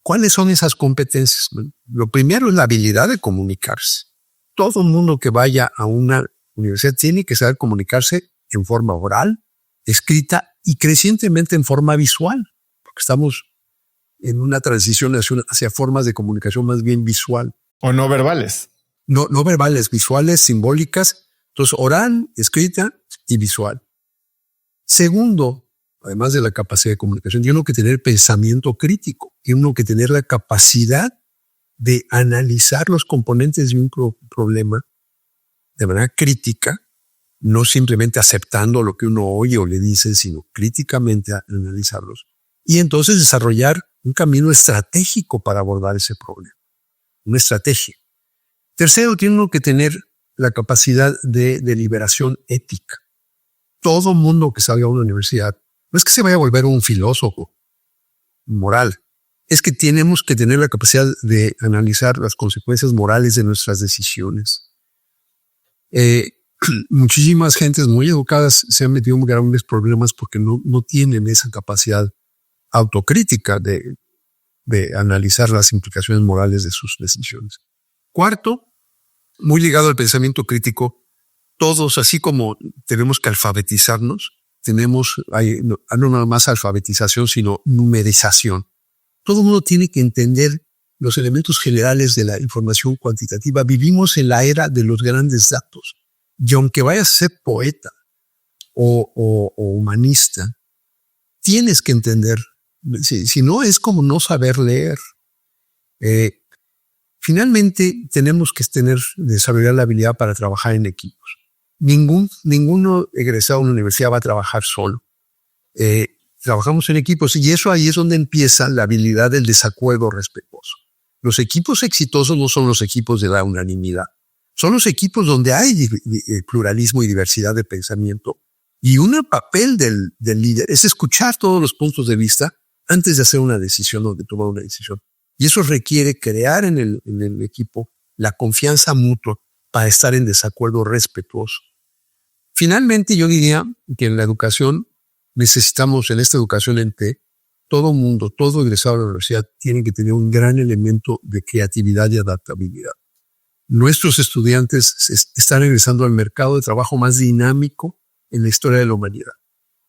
¿Cuáles son esas competencias? Lo primero es la habilidad de comunicarse. Todo el mundo que vaya a una universidad tiene que saber comunicarse en forma oral, escrita y crecientemente en forma visual, porque estamos en una transición hacia formas de comunicación más bien visual. O no verbales. No verbales, visuales, simbólicas. Entonces, oral, escrita y visual. Segundo, además de la capacidad de comunicación, tiene uno que tener pensamiento crítico, tiene uno que tener la capacidad de analizar los componentes de un problema de manera crítica, no simplemente aceptando lo que uno oye o le dicen, sino críticamente analizarlos. Y entonces desarrollar un camino estratégico para abordar ese problema. Una estrategia. Tercero, tiene uno que tener la capacidad de deliberación ética. Todo mundo que salga a una universidad no es que se vaya a volver un filósofo moral, es que tenemos que tener la capacidad de analizar las consecuencias morales de nuestras decisiones. Muchísimas gentes muy educadas se han metido en grandes problemas porque no tienen esa capacidad autocrítica de analizar las implicaciones morales de sus decisiones. Cuarto, muy ligado al pensamiento crítico, todos, así como tenemos que alfabetizarnos, no nada más alfabetización, sino numerización. Todo el mundo tiene que entender los elementos generales de la información cuantitativa. Vivimos en la era de los grandes datos. Y aunque vayas a ser poeta o humanista, tienes que entender. Si no, es como no saber leer. Finalmente, tenemos que desarrollar la habilidad para trabajar en equipos. Ninguno egresado a una universidad va a trabajar solo. Trabajamos en equipos y eso ahí es donde empieza la habilidad del desacuerdo respetuoso. Los equipos exitosos no son los equipos de la unanimidad. Son los equipos donde hay pluralismo y diversidad de pensamiento. Y un papel del líder es escuchar todos los puntos de vista antes de hacer una decisión o de tomar una decisión. Y eso requiere crear en el equipo la confianza mutua para estar en desacuerdo respetuoso. Finalmente, yo diría que en la educación necesitamos, en esta educación en T, todo mundo, todo egresado de la universidad tiene que tener un gran elemento de creatividad y adaptabilidad. Nuestros estudiantes están egresando al mercado de trabajo más dinámico en la historia de la humanidad.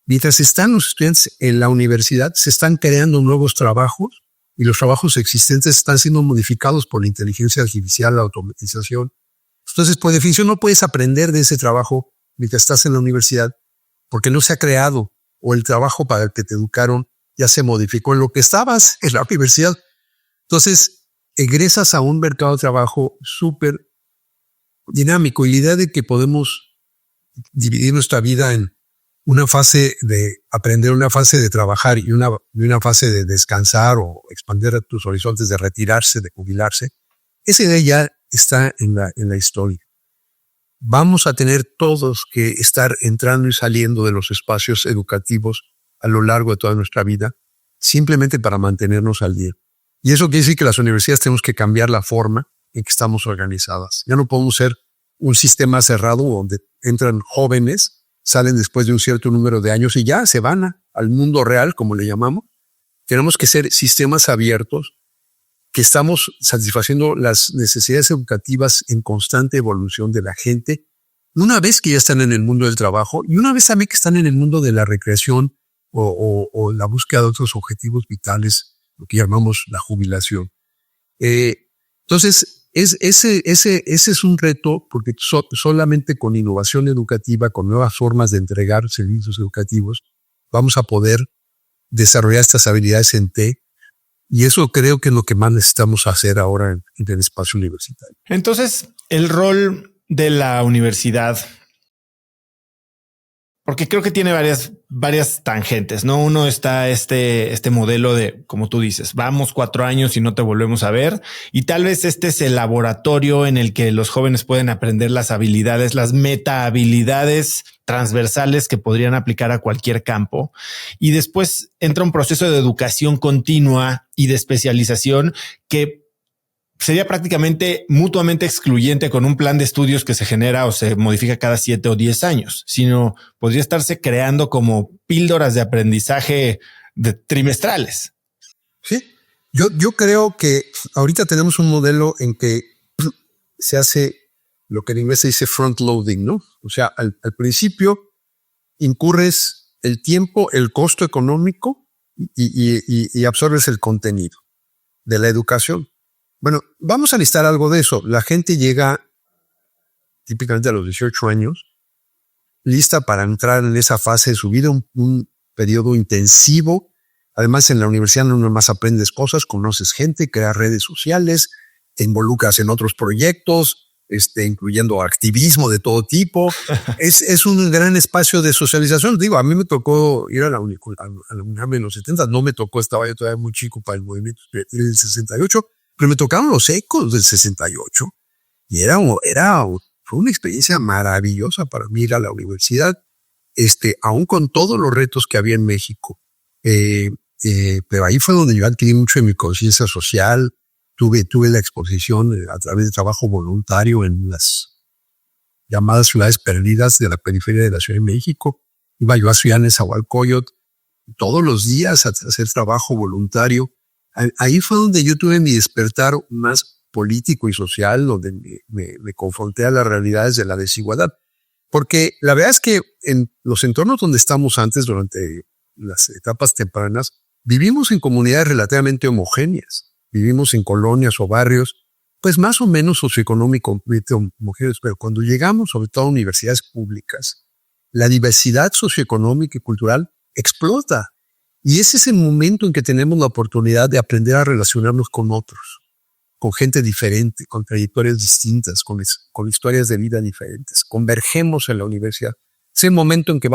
Mientras están los estudiantes en la universidad, se están creando nuevos trabajos y los trabajos existentes están siendo modificados por la inteligencia artificial, la automatización. Entonces, por definición, no puedes aprender de ese trabajo mientras estás en la universidad porque no se ha creado o el trabajo para el que te educaron ya se modificó en lo que estabas en la universidad. Entonces, egresas a un mercado de trabajo súper dinámico y la idea de que podemos dividir nuestra vida en una fase de aprender, una fase de trabajar y una fase de descansar o expandir tus horizontes, de retirarse, de jubilarse, esa idea ya está en la historia. Vamos a tener todos que estar entrando y saliendo de los espacios educativos a lo largo de toda nuestra vida, simplemente para mantenernos al día. Y eso quiere decir que las universidades tenemos que cambiar la forma en que estamos organizadas. Ya no podemos ser un sistema cerrado donde entran jóvenes, salen después de un cierto número de años y ya se van al mundo real, como le llamamos. Tenemos que ser sistemas abiertos que estamos satisfaciendo las necesidades educativas en constante evolución de la gente, una vez que ya están en el mundo del trabajo y una vez también que están en el mundo de la recreación o la búsqueda de otros objetivos vitales, lo que llamamos la jubilación. Entonces, ese es un reto porque solamente con innovación educativa, con nuevas formas de entregar servicios educativos, vamos a poder desarrollar estas habilidades en T. Y eso creo que es lo que más necesitamos hacer ahora en el espacio universitario. Entonces, el rol de la universidad Porque creo que tiene varias tangentes, ¿no? Uno está este modelo de, como tú dices, vamos 4 años y no te volvemos a ver. Y tal vez este es el laboratorio en el que los jóvenes pueden aprender las habilidades, las meta habilidades transversales que podrían aplicar a cualquier campo. Y después entra un proceso de educación continua y de especialización que sería prácticamente mutuamente excluyente con un plan de estudios que se genera o se modifica cada 7 o 10 años, sino podría estarse creando como píldoras de aprendizaje trimestrales. Sí, yo creo que ahorita tenemos un modelo en que se hace lo que en inglés se dice front loading, ¿no? O sea, al principio incurres el tiempo, el costo económico y absorbes el contenido de la educación. Bueno, vamos a listar algo de eso. La gente llega típicamente a los 18 años, lista para entrar en esa fase de su vida, un periodo intensivo. Además, en la universidad no nomás aprendes cosas, conoces gente, creas redes sociales, te involucras en otros proyectos, incluyendo activismo de todo tipo. Es un gran espacio de socialización. Digo, a mí me tocó ir a la UNAM en los 70, no me tocó, estaba yo todavía muy chico para el movimiento del 68, pero me tocaron los ecos del 68 y fue una experiencia maravillosa para mí ir a la universidad, aún con todos los retos que había en México. Pero ahí fue donde yo adquirí mucho de mi conciencia social. Tuve la exposición a través de trabajo voluntario en las llamadas ciudades perdidas de la periferia de la Ciudad de México. Iba yo a Ciudad Nezahualcóyotl todos los días a hacer trabajo voluntario. Ahí fue donde yo tuve mi despertar más político y social, donde me confronté a las realidades de la desigualdad. Porque la verdad es que en los entornos donde estamos antes, durante las etapas tempranas, vivimos en comunidades relativamente homogéneas. Vivimos en colonias o barrios, pues más o menos socioeconómicamente homogéneos. Pero cuando llegamos, sobre todo a universidades públicas, la diversidad socioeconómica y cultural explota. Y ese es el momento en que tenemos la oportunidad de aprender a relacionarnos con otros, con gente diferente, con trayectorias distintas, con historias de vida diferentes. Convergemos en la universidad. Es el momento en que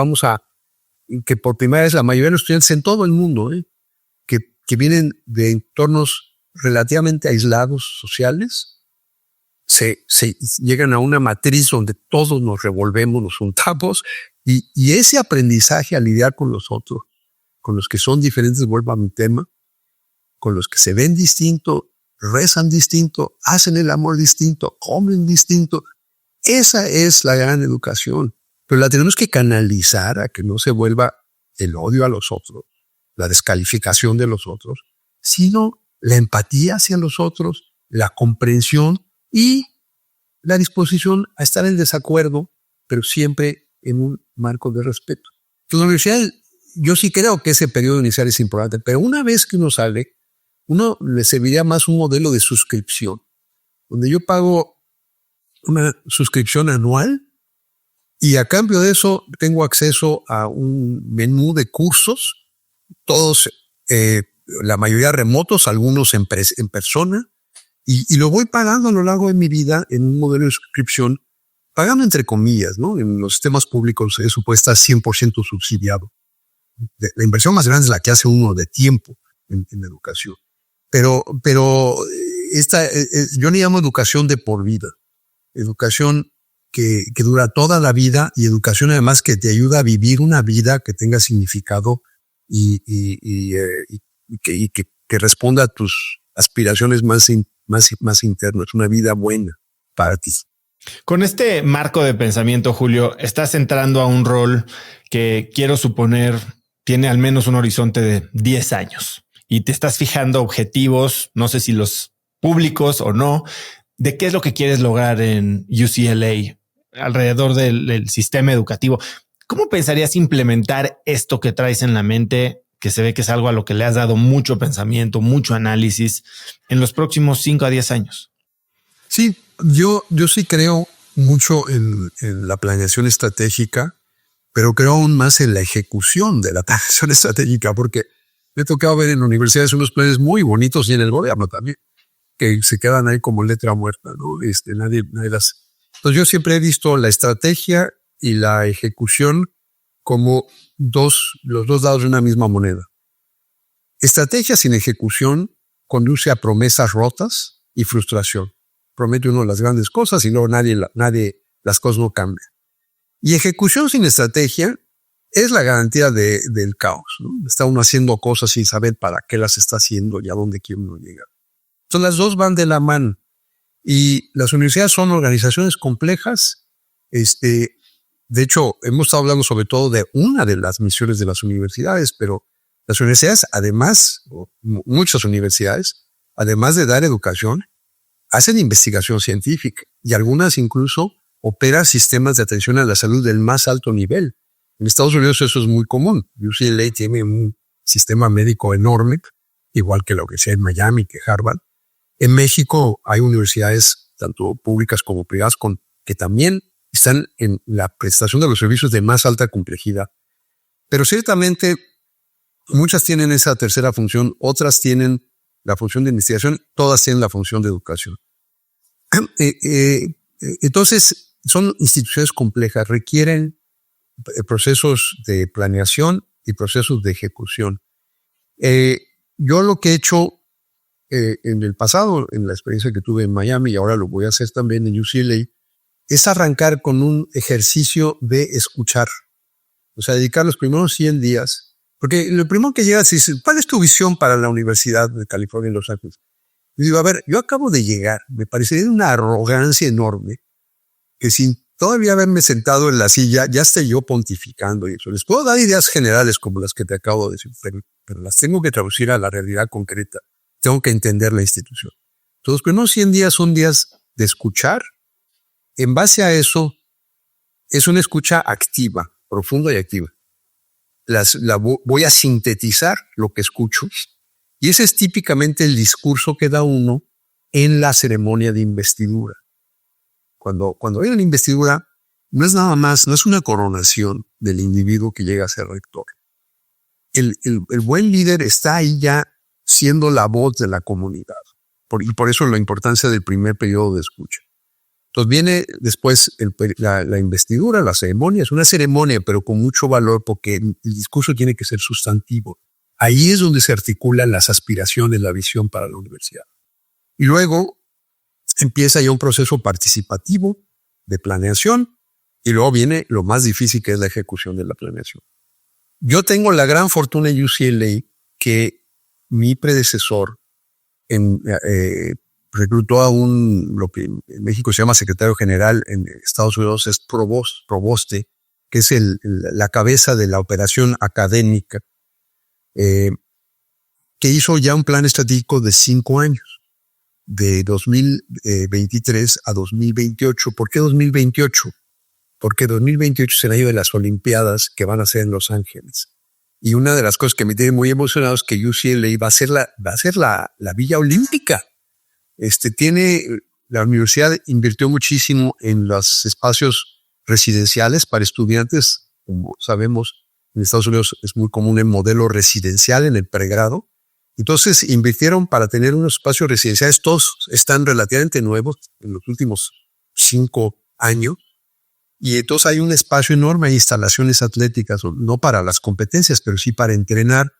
que por primera vez la mayoría de los estudiantes en todo el mundo, que vienen de entornos relativamente aislados sociales, se llegan a una matriz donde todos nos revolvemos, nos juntamos, y ese aprendizaje a lidiar con los otros, con los que son diferentes, vuelvo a mi tema, con los que se ven distinto, rezan distinto, hacen el amor distinto, comen distinto. Esa es la gran educación, pero la tenemos que canalizar a que no se vuelva el odio a los otros, la descalificación de los otros, sino la empatía hacia los otros, la comprensión y la disposición a estar en desacuerdo, pero siempre en un marco de respeto. En la universidad, yo sí creo que ese periodo inicial es importante, pero una vez que uno sale, uno le serviría más un modelo de suscripción, donde yo pago una suscripción anual y a cambio de eso tengo acceso a un menú de cursos, todos, la mayoría remotos, algunos en persona, y lo voy pagando a lo largo de mi vida en un modelo de suscripción, pagando entre comillas, ¿no? En los sistemas públicos eso puede estar 100% subsidiado. La inversión más grande es la que hace uno de tiempo en educación. Pero yo le llamo educación de por vida. Educación que dura toda la vida y educación además que te ayuda a vivir una vida que tenga significado y que responda a tus aspiraciones más internas, una vida buena para ti. Con este marco de pensamiento, Julio, estás entrando a un rol que quiero suponer tiene al menos un horizonte de 10 años y te estás fijando objetivos, no sé si los públicos o no, de qué es lo que quieres lograr en UCLA alrededor del sistema educativo. ¿Cómo pensarías implementar esto que traes en la mente, que se ve que es algo a lo que le has dado mucho pensamiento, mucho análisis en los próximos 5 a 10 años? Sí, yo sí creo mucho en la planeación estratégica, pero creo aún más en la ejecución de la planeación estratégica, porque me he tocado ver en universidades unos planes muy bonitos y en el gobierno también, que se quedan ahí como letra muerta, ¿no? Nadie las... Entonces yo siempre he visto la estrategia y la ejecución como los dos lados de una misma moneda. Estrategia sin ejecución conduce a promesas rotas y frustración. Promete uno las grandes cosas y luego las cosas no cambian. Y ejecución sin estrategia es la garantía del caos, ¿no? Está uno haciendo cosas sin saber para qué las está haciendo y a dónde quiere uno llegar. Entonces las dos van de la mano. Y las universidades son organizaciones complejas. De hecho, hemos estado hablando sobre todo de una de las misiones de las universidades, pero las universidades, además, muchas universidades, además de dar educación, hacen investigación científica y algunas incluso operan sistemas de atención a la salud del más alto nivel. En Estados Unidos eso es muy común. UCLA tiene un sistema médico enorme, igual que lo que sea en Miami, que Harvard. En México hay universidades, tanto públicas como privadas, que también están en la prestación de los servicios de más alta complejidad. Pero ciertamente muchas tienen esa tercera función, otras tienen la función de investigación, todas tienen la función de educación. Entonces, son instituciones complejas, requieren procesos de planeación y procesos de ejecución. Yo lo que he hecho en el pasado, en la experiencia que tuve en Miami, y ahora lo voy a hacer también en UCLA, es arrancar con un ejercicio de escuchar. O sea, dedicar los primeros 100 días. Porque lo primero que llegas es, ¿cuál es tu visión para la Universidad de California en Los Ángeles? Y digo, a ver, yo acabo de llegar. Me parecería una arrogancia enorme que sin todavía haberme sentado en la silla, ya esté yo pontificando y eso. Les puedo dar ideas generales como las que te acabo de decir, pero las tengo que traducir a la realidad concreta. Tengo que entender la institución. Entonces, los primeros 100 días son días de escuchar. En base a eso, es una escucha activa, profunda y activa. Voy a sintetizar lo que escucho. Y ese es típicamente el discurso que da uno en la ceremonia de investidura. Cuando hay una investidura, no es nada más, no es una coronación del individuo que llega a ser rector. El buen líder está ahí ya siendo la voz de la comunidad. Y por eso la importancia del primer periodo de escucha. Entonces viene después la investidura, la ceremonia. Es una ceremonia, pero con mucho valor porque el discurso tiene que ser sustantivo. Ahí es donde se articulan las aspiraciones, la visión para la universidad. Y luego empieza ya un proceso participativo de planeación y luego viene lo más difícil, que es la ejecución de la planeación. Yo tengo la gran fortuna en UCLA que mi predecesor reclutó a lo que en México se llama secretario general, en Estados Unidos es proboste, que es la cabeza de la operación académica, que hizo ya un plan estratégico de 5 años, de 2023 a 2028. ¿Por qué 2028? Porque 2028 será el año de las Olimpiadas que van a ser en Los Ángeles. Y una de las cosas que me tiene muy emocionado es que UCLA va a ser la Villa Olímpica. La universidad invirtió muchísimo en los espacios residenciales para estudiantes. Como sabemos, en Estados Unidos es muy común el modelo residencial en el pregrado. Entonces invirtieron para tener unos espacios residenciales. Todos están relativamente nuevos en los últimos 5 años. Y entonces hay un espacio enorme, hay instalaciones atléticas, no para las competencias, pero sí para entrenar.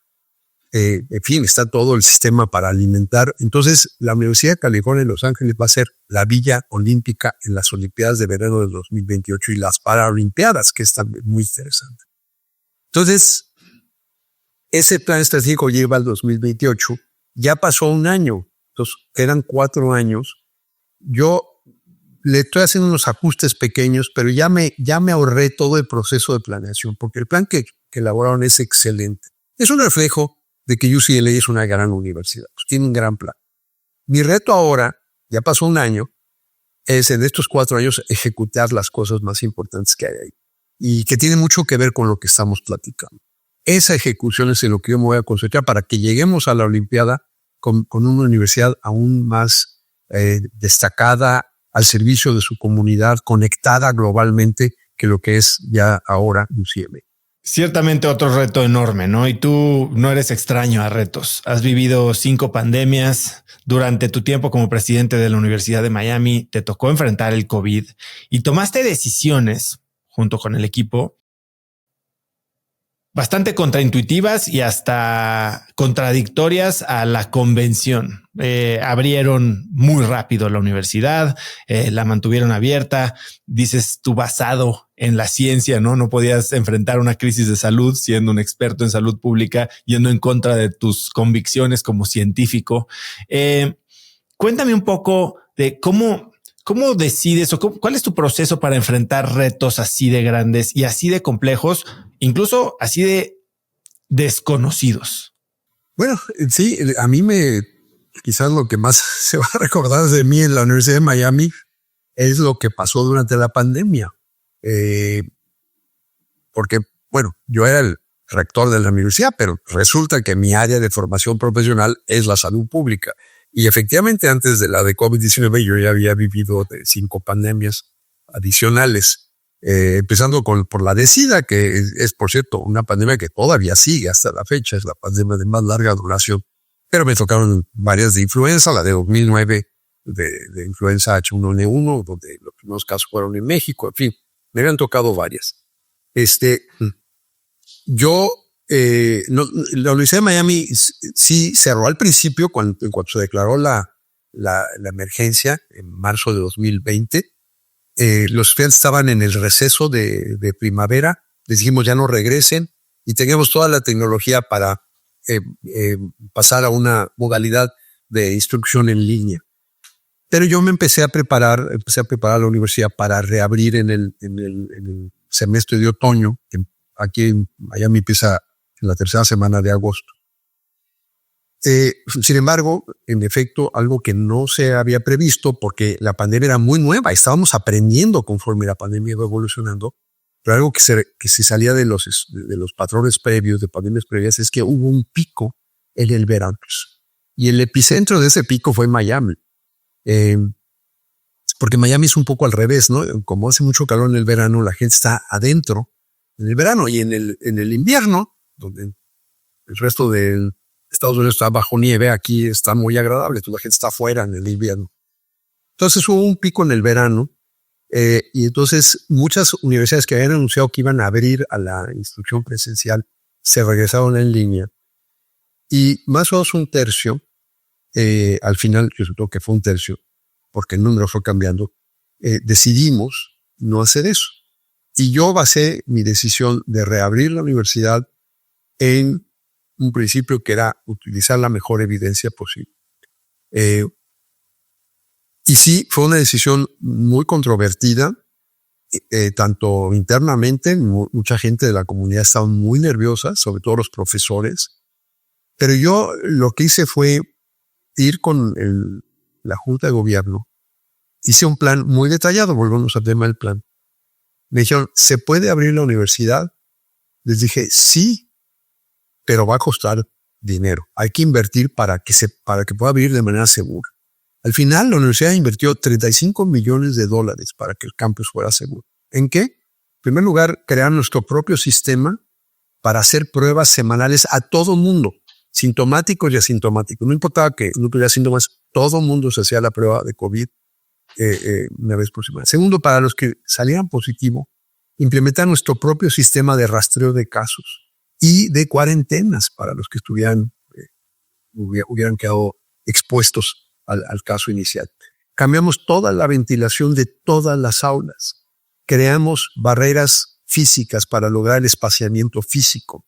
En fin, está todo el sistema para alimentar. Entonces, la Universidad de California en Los Ángeles va a ser la Villa Olímpica en las Olimpiadas de verano del 2028 y las Paralimpiadas, que es también muy interesante. Entonces, ese plan estratégico lleva al 2028. Ya pasó 1 año. Entonces, quedan 4 años. Yo le estoy haciendo unos ajustes pequeños, pero ya me ahorré todo el proceso de planeación, porque el plan que elaboraron es excelente. Es un reflejo de que UCLA es una gran universidad. Tiene un gran plan. Mi reto ahora, ya pasó 1 año, es en estos 4 años ejecutar las cosas más importantes que hay ahí y que tiene mucho que ver con lo que estamos platicando. Esa ejecución es en lo que yo me voy a concentrar para que lleguemos a la Olimpiada con una universidad aún más destacada, al servicio de su comunidad, conectada globalmente, que lo que es ya ahora UCLA. Ciertamente otro reto enorme, ¿no? Y tú no eres extraño a retos. Has vivido 5 pandemias. Durante tu tiempo como presidente de la Universidad de Miami, te tocó enfrentar el COVID y tomaste decisiones junto con el equipo bastante contraintuitivas y hasta contradictorias a la convención. Abrieron muy rápido la universidad, la mantuvieron abierta. Dices tú, basado en la ciencia, ¿no? No podías enfrentar una crisis de salud siendo un experto en salud pública, yendo en contra de tus convicciones como científico. Cuéntame un poco de cómo decides o cuál es tu proceso para enfrentar retos así de grandes y así de complejos, incluso así de desconocidos. Bueno, sí, quizás lo que más se va a recordar de mí en la Universidad de Miami es lo que pasó durante la pandemia. Porque, bueno, yo era el rector de la universidad, pero resulta que mi área de formación profesional es la salud pública. Y efectivamente, antes de la de COVID-19, yo ya había vivido 5 pandemias adicionales, empezando por la de SIDA, que es, por cierto, una pandemia que todavía sigue hasta la fecha, es la pandemia de más larga duración. Pero me tocaron varias de influenza, la de 2009 de influenza H1N1, donde los primeros casos fueron en México, en fin, me habían tocado varias. La Universidad de Miami sí cerró al principio en cuanto se declaró la emergencia en marzo de 2020. Los estudiantes estaban en el receso de primavera. Les dijimos ya no regresen y teníamos toda la tecnología para pasar a una modalidad de instrucción en línea. Pero yo me empecé a preparar la universidad para reabrir en el semestre de otoño, que aquí en Miami empieza en la tercera semana de agosto. Sin embargo, en efecto, algo que no se había previsto porque la pandemia era muy nueva, estábamos aprendiendo conforme la pandemia iba evolucionando, pero algo que se salía de los patrones previos, de pandemias previas, es que hubo un pico en el verano. Y el epicentro de ese pico fue Miami. Porque Miami es un poco al revés, ¿no? Como hace mucho calor en el verano, la gente está adentro en el verano, y en el invierno, donde el resto de Estados Unidos está bajo nieve, aquí está muy agradable, toda la gente está afuera en el invierno. Entonces hubo un pico en el verano, y entonces muchas universidades que habían anunciado que iban a abrir a la instrucción presencial se regresaron en línea, y más o menos un tercio, al final resultó que fue un tercio, porque el número fue cambiando, decidimos no hacer eso. Y yo basé mi decisión de reabrir la universidad en un principio que era utilizar la mejor evidencia posible. Y sí, fue una decisión muy controvertida, tanto internamente, mucha gente de la comunidad estaba muy nerviosa, sobre todo los profesores, pero yo lo que hice fue ir con la Junta de Gobierno. Hice un plan muy detallado, volvemos al tema del plan. Me dijeron, ¿se puede abrir la universidad? Les dije, sí, pero va a costar dinero. Hay que invertir para que pueda abrir de manera segura. Al final, la universidad invirtió $35 millones para que el campus fuera seguro. ¿En qué? En primer lugar, crear nuestro propio sistema para hacer pruebas semanales a todo mundo, sintomáticos y asintomáticos. No importaba que no tuviera síntomas, todo mundo se hacía la prueba de COVID una vez por semana. Segundo, para los que salieran positivo, implementar nuestro propio sistema de rastreo de casos y de cuarentenas para los que hubieran quedado expuestos al caso inicial. Cambiamos toda la ventilación de todas las aulas. Creamos barreras físicas para lograr el espaciamiento físico.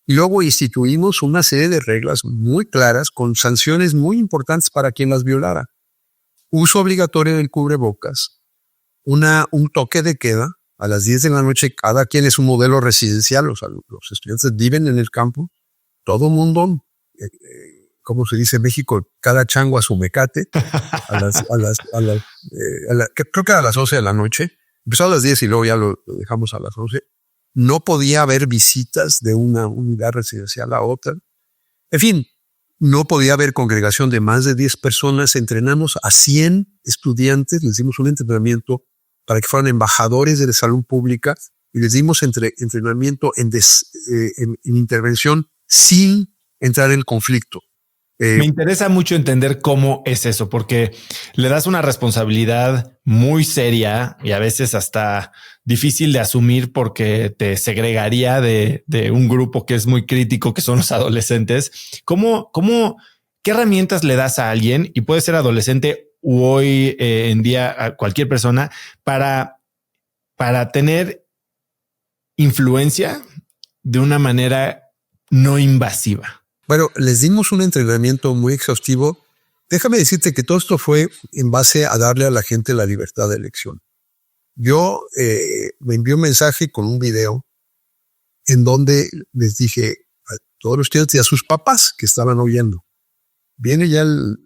Y luego instituimos una serie de reglas muy claras con sanciones muy importantes para quien las violara. Uso obligatorio del cubrebocas, un toque de queda a las 10 de la noche, cada quien es un modelo residencial, o sea, los estudiantes viven en el campo, todo mundo, como se dice en México, cada chango a su mecate, creo que a las 11 de la noche, empezó a las 10 y luego ya lo dejamos a las 11, no podía haber visitas de una unidad residencial a otra, en fin, no podía haber congregación de más de 10 personas. Entrenamos a 100 estudiantes, les dimos un entrenamiento para que fueran embajadores de la salud pública y les dimos entrenamiento en intervención sin entrar en conflicto. Me interesa mucho entender cómo es eso, porque le das una responsabilidad muy seria y a veces hasta difícil de asumir porque te segregaría de un grupo que es muy crítico, que son los adolescentes. ¿Qué herramientas le das a alguien, y puede ser adolescente u hoy en día a cualquier persona, para tener influencia de una manera no invasiva? Bueno, les dimos un entrenamiento muy exhaustivo. Déjame decirte que todo esto fue en base a darle a la gente la libertad de elección. Yo me envié un mensaje con un video en donde les dije a todos los estudiantes y a sus papás que estaban oyendo: viene ya el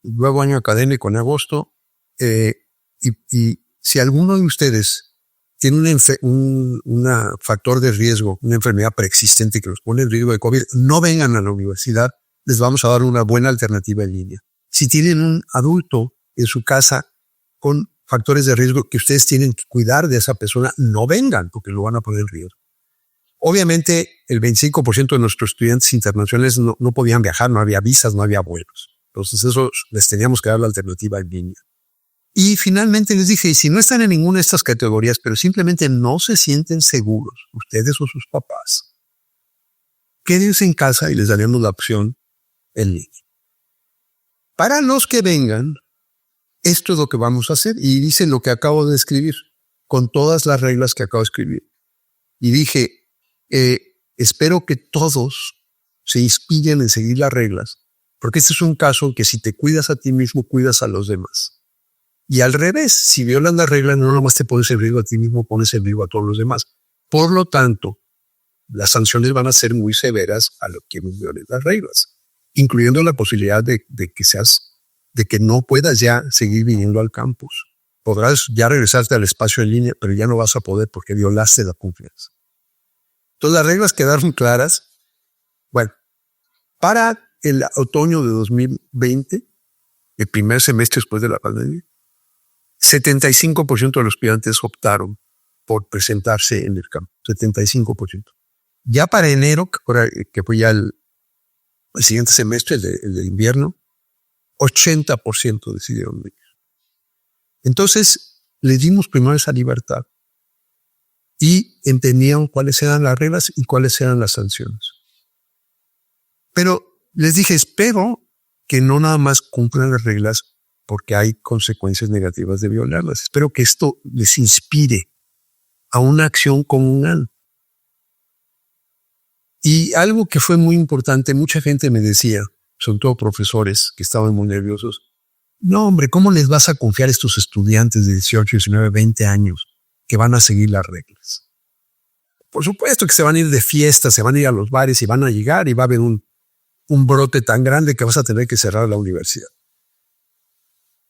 nuevo año académico en agosto, y si alguno de ustedes tiene un factor de riesgo, una enfermedad preexistente que los pone en riesgo de COVID, no vengan a la universidad, les vamos a dar una buena alternativa en línea. Si tienen un adulto en su casa con factores de riesgo que ustedes tienen que cuidar de esa persona, no vengan porque lo van a poner en riesgo. Obviamente, el 25% de nuestros estudiantes internacionales no podían viajar, no había visas, no había vuelos. Entonces, eso les teníamos que dar la alternativa en línea. Y finalmente les dije, y si no están en ninguna de estas categorías, pero simplemente no se sienten seguros, ustedes o sus papás, quédense en casa y les daremos la opción en línea. Para los que vengan, esto es lo que vamos a hacer. Y dice lo que acabo de escribir, con todas las reglas que acabo de escribir. Y dije, espero que todos se inspiren en seguir las reglas, porque este es un caso que si te cuidas a ti mismo, cuidas a los demás. Y al revés, si violan las reglas, no nomás te pones en riesgo a ti mismo, pones en riesgo a todos los demás. Por lo tanto, las sanciones van a ser muy severas a los que violen las reglas, incluyendo la posibilidad de que no puedas ya seguir viniendo al campus. Podrás ya regresarte al espacio en línea, pero ya no vas a poder porque violaste la confianza. Entonces las reglas quedaron claras. Bueno, para el otoño de 2020, el primer semestre después de la pandemia, 75% de los estudiantes optaron por presentarse en el campo. 75%. Ya para enero, que fue ya el siguiente semestre, el de invierno, 80% decidieron venir. Entonces, les dimos primero esa libertad y entendían cuáles eran las reglas y cuáles eran las sanciones. Pero les dije, espero que no nada más cumplan las reglas porque hay consecuencias negativas de violarlas. Espero que esto les inspire a una acción comunal. Y algo que fue muy importante, mucha gente me decía, sobre todo profesores que estaban muy nerviosos: no, hombre, ¿cómo les vas a confiar a estos estudiantes de 18, 19, 20 años que van a seguir las reglas? Por supuesto que se van a ir de fiesta, se van a ir a los bares y van a llegar y va a haber un brote tan grande que vas a tener que cerrar la universidad.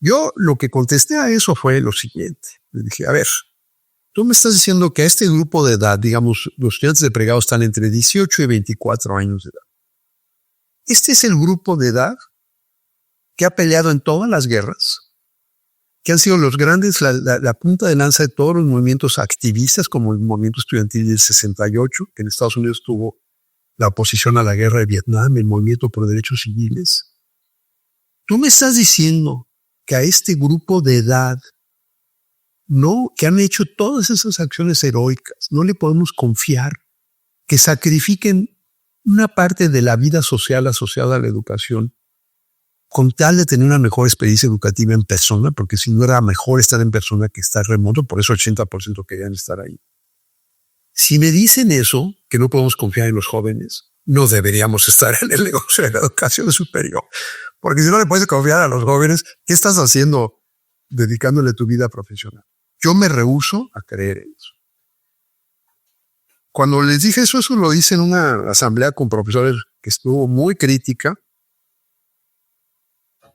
Yo lo que contesté a eso fue lo siguiente. Le dije, a ver, tú me estás diciendo que a este grupo de edad, digamos, los estudiantes de pregrado están entre 18 y 24 años de edad. Este es el grupo de edad que ha peleado en todas las guerras, que han sido los grandes, la punta de lanza de todos los movimientos activistas, como el movimiento estudiantil del 68, que en Estados Unidos tuvo la oposición a la guerra de Vietnam, el movimiento por derechos civiles. Tú me estás diciendo que a este grupo de edad, que han hecho todas esas acciones heroicas, no le podemos confiar que sacrifiquen una parte de la vida social asociada a la educación con tal de tener una mejor experiencia educativa en persona, porque si no era mejor estar en persona que estar remoto, por eso 80% querían estar ahí. Si me dicen eso, que no podemos confiar en los jóvenes, no deberíamos estar en el negocio de la educación superior. Porque si no le puedes confiar a los jóvenes, ¿qué estás haciendo dedicándole tu vida profesional? Yo me rehúso a creer en eso. Cuando les dije eso lo hice en una asamblea con profesores que estuvo muy crítica.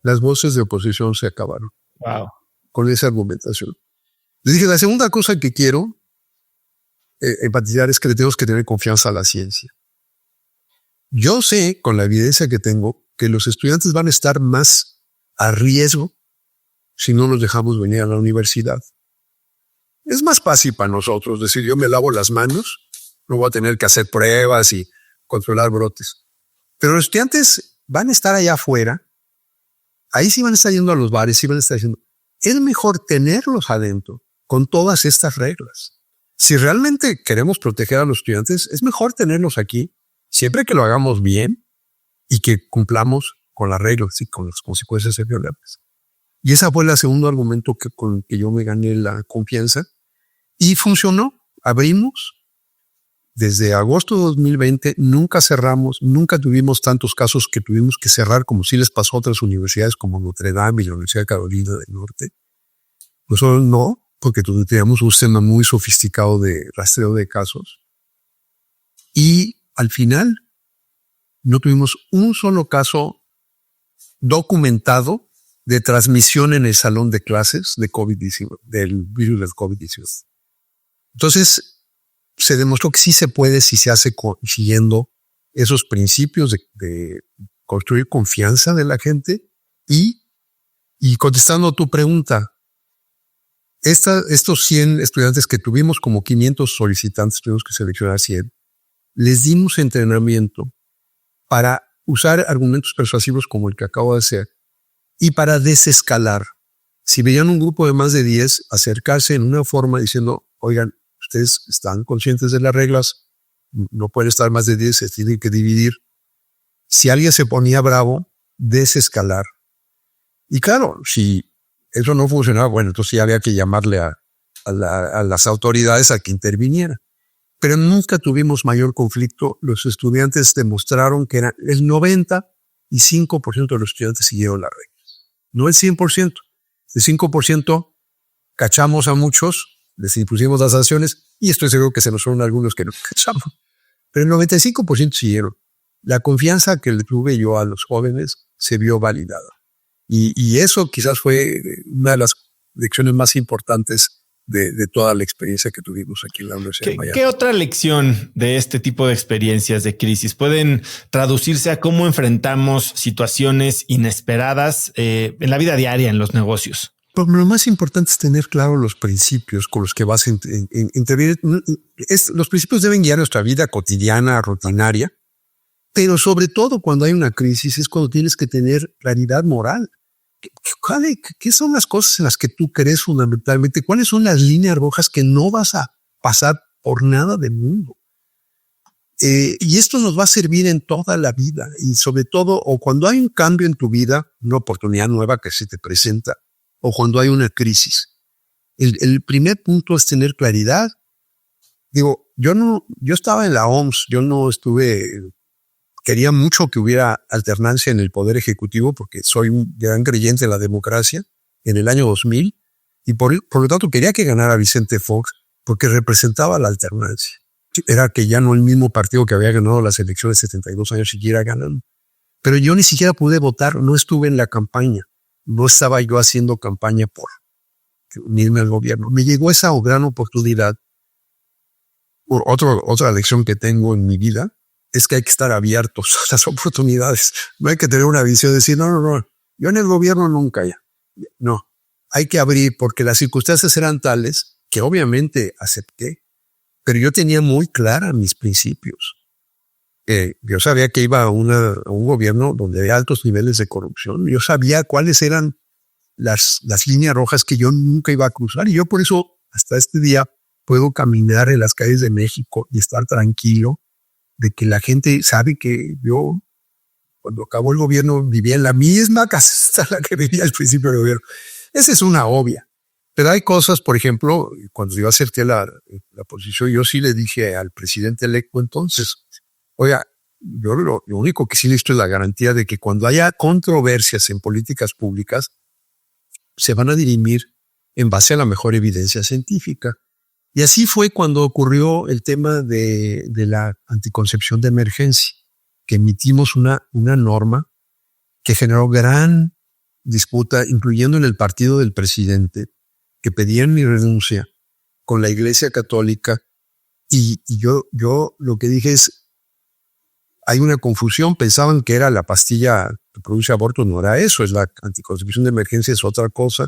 Las voces de oposición se acabaron. Wow. Con esa argumentación. Les dije, la segunda cosa que quiero enfatizar es que le tenemos que tener confianza a la ciencia. Yo sé, con la evidencia que tengo, que los estudiantes van a estar más a riesgo si no los dejamos venir a la universidad. Es más fácil para nosotros decir, yo me lavo las manos, no voy a tener que hacer pruebas y controlar brotes. Pero los estudiantes van a estar allá afuera, ahí sí van a estar yendo a los bares, sí van a estar diciendo, es mejor tenerlos adentro, con todas estas reglas. Si realmente queremos proteger a los estudiantes, es mejor tenerlos aquí, siempre que lo hagamos bien y que cumplamos con las reglas y con las consecuencias de violarlas. Y ese fue el segundo argumento con el que yo me gané la confianza. Y funcionó. Abrimos. Desde agosto de 2020 nunca cerramos, nunca tuvimos tantos casos que tuvimos que cerrar como sí les pasó a otras universidades como Notre Dame y la Universidad de Carolina del Norte. Nosotros no, porque teníamos un sistema muy sofisticado de rastreo de casos. Y al final no tuvimos un solo caso documentado de transmisión en el salón de clases de COVID-19, del virus del COVID-19. Entonces, se demostró que sí se puede si se hace siguiendo esos principios de construir confianza de la gente y contestando a tu pregunta, estos 100 estudiantes que tuvimos, como 500 solicitantes, tuvimos que seleccionar 100, les dimos entrenamiento para usar argumentos persuasivos como el que acabo de hacer y para desescalar. Si veían un grupo de más de 10, acercarse en una forma diciendo, oigan, ustedes están conscientes de las reglas, no pueden estar más de 10, se tienen que dividir. Si alguien se ponía bravo, desescalar. Y claro, si eso no funcionaba, bueno, entonces ya había que llamarle a las autoridades a que intervinieran. Pero nunca tuvimos mayor conflicto. Los estudiantes demostraron que era el 95% de los estudiantes siguieron las reglas. No el 100%. El 5% cachamos a muchos, les impusimos las sanciones y estoy seguro que se nos fueron algunos que no cachamos. Pero el 95% siguieron. La confianza que le tuve yo a los jóvenes se vio validada. Y eso quizás fue una de las lecciones más importantes de toda la experiencia que tuvimos aquí en la Universidad de Miami. ¿Qué otra lección de este tipo de experiencias de crisis pueden traducirse a cómo enfrentamos situaciones inesperadas en la vida diaria, en los negocios? Pero lo más importante es tener claro los principios con los que vas a intervenir. Los principios deben guiar nuestra vida cotidiana, rutinaria, pero sobre todo cuando hay una crisis es cuando tienes que tener claridad moral. ¿Qué son las cosas en las que tú crees fundamentalmente? ¿Cuáles son las líneas rojas que no vas a pasar por nada del mundo? Y esto nos va a servir en toda la vida y sobre todo o cuando hay un cambio en tu vida, una oportunidad nueva que se te presenta o cuando hay una crisis. El primer punto es tener claridad. Digo, yo estaba en la OMS, quería mucho que hubiera alternancia en el poder ejecutivo porque soy un gran creyente en la democracia en el año 2000 y por lo tanto quería que ganara Vicente Fox porque representaba la alternancia. Era que ya no el mismo partido que había ganado las elecciones 72 años siguiera ganando. Pero yo ni siquiera pude votar, no estuve en la campaña, no estaba yo haciendo campaña por unirme al gobierno. Me llegó esa gran oportunidad. Otra lección que tengo en mi vida es que hay que estar abiertos a las oportunidades. No hay que tener una visión de decir, no, yo en el gobierno nunca ya. No, hay que abrir porque las circunstancias eran tales que obviamente acepté, pero yo tenía muy clara mis principios. Yo sabía que iba a un gobierno donde había altos niveles de corrupción. Yo sabía cuáles eran las líneas rojas que yo nunca iba a cruzar y yo por eso hasta este día puedo caminar en las calles de México y estar tranquilo de que la gente sabe que yo, cuando acabó el gobierno, vivía en la misma casa en la que vivía al principio del gobierno. Esa es una obvia. Pero hay cosas, por ejemplo, cuando yo acerqué la posición, yo sí le dije al presidente electo entonces, oiga, yo lo único que sí listo es la garantía de que cuando haya controversias en políticas públicas, se van a dirimir en base a la mejor evidencia científica. Y así fue cuando ocurrió el tema de la anticoncepción de emergencia, que emitimos una norma que generó gran disputa, incluyendo en el partido del presidente, que pedían mi renuncia con la Iglesia Católica. Y yo lo que dije es, hay una confusión, pensaban que era la pastilla que produce aborto, no era eso, es la anticoncepción de emergencia, es otra cosa.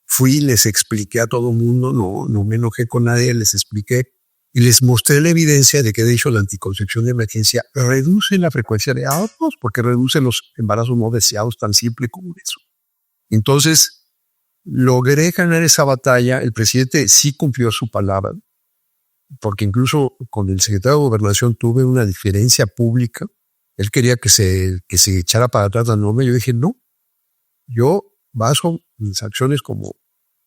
Fui y les expliqué a todo el mundo, no me enojé con nadie, les expliqué y les mostré la evidencia de que de hecho la anticoncepción de emergencia reduce la frecuencia de abortos porque reduce los embarazos no deseados, tan simple como eso. Entonces, logré ganar esa batalla. El presidente sí cumplió su palabra, porque incluso con el secretario de Gobernación tuve una diferencia pública. Él quería que se echara para atrás la norma. Yo dije, no, yo baso mis acciones como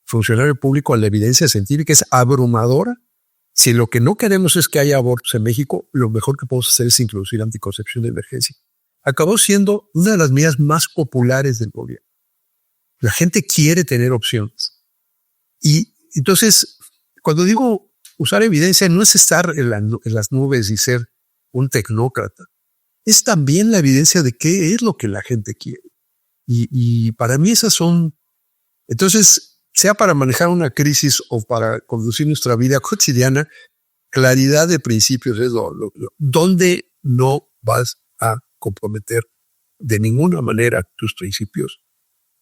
funcionario público a la evidencia científica, es abrumadora. Si lo que no queremos es que haya abortos en México, lo mejor que podemos hacer es introducir anticoncepción de emergencia. Acabó siendo una de las medidas más populares del gobierno. La gente quiere tener opciones. Y entonces, cuando digo usar evidencia, no es estar en las nubes y ser un tecnócrata. Es también la evidencia de qué es lo que la gente quiere. Y para mí esas son... Entonces, sea para manejar una crisis o para conducir nuestra vida cotidiana, claridad de principios es donde no vas a comprometer de ninguna manera tus principios.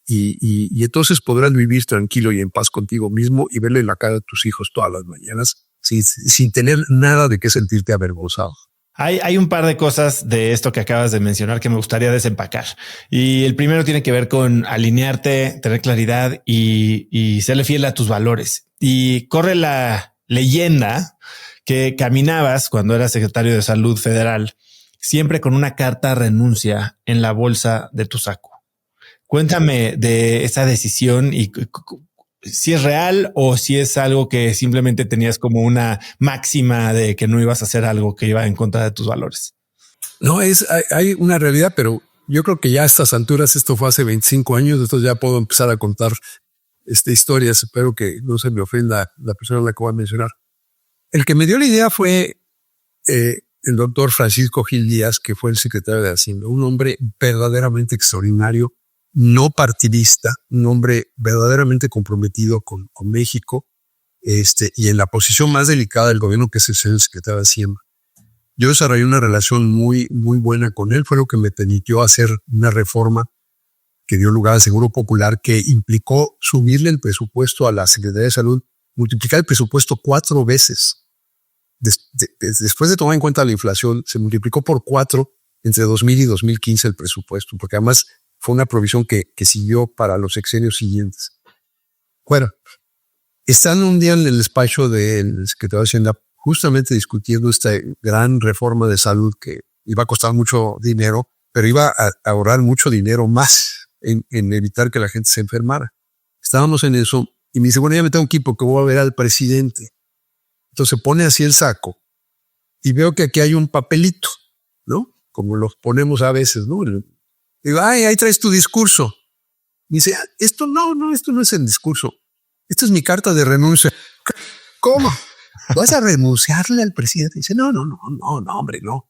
Y entonces podrás vivir tranquilo y en paz contigo mismo y verle la cara a tus hijos todas las mañanas sin tener nada de qué sentirte avergonzado. Hay un par de cosas de esto que acabas de mencionar que me gustaría desempacar. Y el primero tiene que ver con alinearte, tener claridad y serle fiel a tus valores. Y corre la leyenda que caminabas cuando eras secretario de Salud Federal, siempre con una carta de renuncia en la bolsa de tu saco. Cuéntame de esa decisión y si es real o si es algo que simplemente tenías como una máxima de que no ibas a hacer algo que iba en contra de tus valores. No, hay una realidad, pero yo creo que ya a estas alturas, esto fue hace 25 años, entonces ya puedo empezar a contar historias. Espero que no se me ofenda la persona a la que voy a mencionar. El que me dio la idea fue el doctor Francisco Gil Díaz, que fue el secretario de Hacienda, un hombre verdaderamente extraordinario, no partidista, un hombre verdaderamente comprometido con México, y en la posición más delicada del gobierno, que es el ser secretario de Hacienda. Yo desarrollé una relación muy, muy buena con él. Fue lo que me permitió hacer una reforma que dio lugar al Seguro Popular, que implicó subirle el presupuesto a la Secretaría de Salud, multiplicar el presupuesto 4 veces. Después de tomar en cuenta la inflación, se multiplicó por 4 entre 2000 y 2015 el presupuesto, porque además fue una provisión que siguió para los sexenios siguientes. Bueno, estando un día en el despacho del secretario de Hacienda, justamente discutiendo esta gran reforma de salud que iba a costar mucho dinero, pero iba a ahorrar mucho dinero más en evitar que la gente se enfermara. Estábamos en eso y me dice, bueno, ya me tengo que ir porque voy a ver al presidente. Entonces pone así el saco y veo que aquí hay un papelito, ¿no? Como los ponemos a veces, ¿no? Digo, ahí traes tu discurso. Me dice, esto no es el discurso. Esto es mi carta de renuncia. ¿Cómo? ¿Vas a renunciarle al presidente? Dice, no, hombre, no.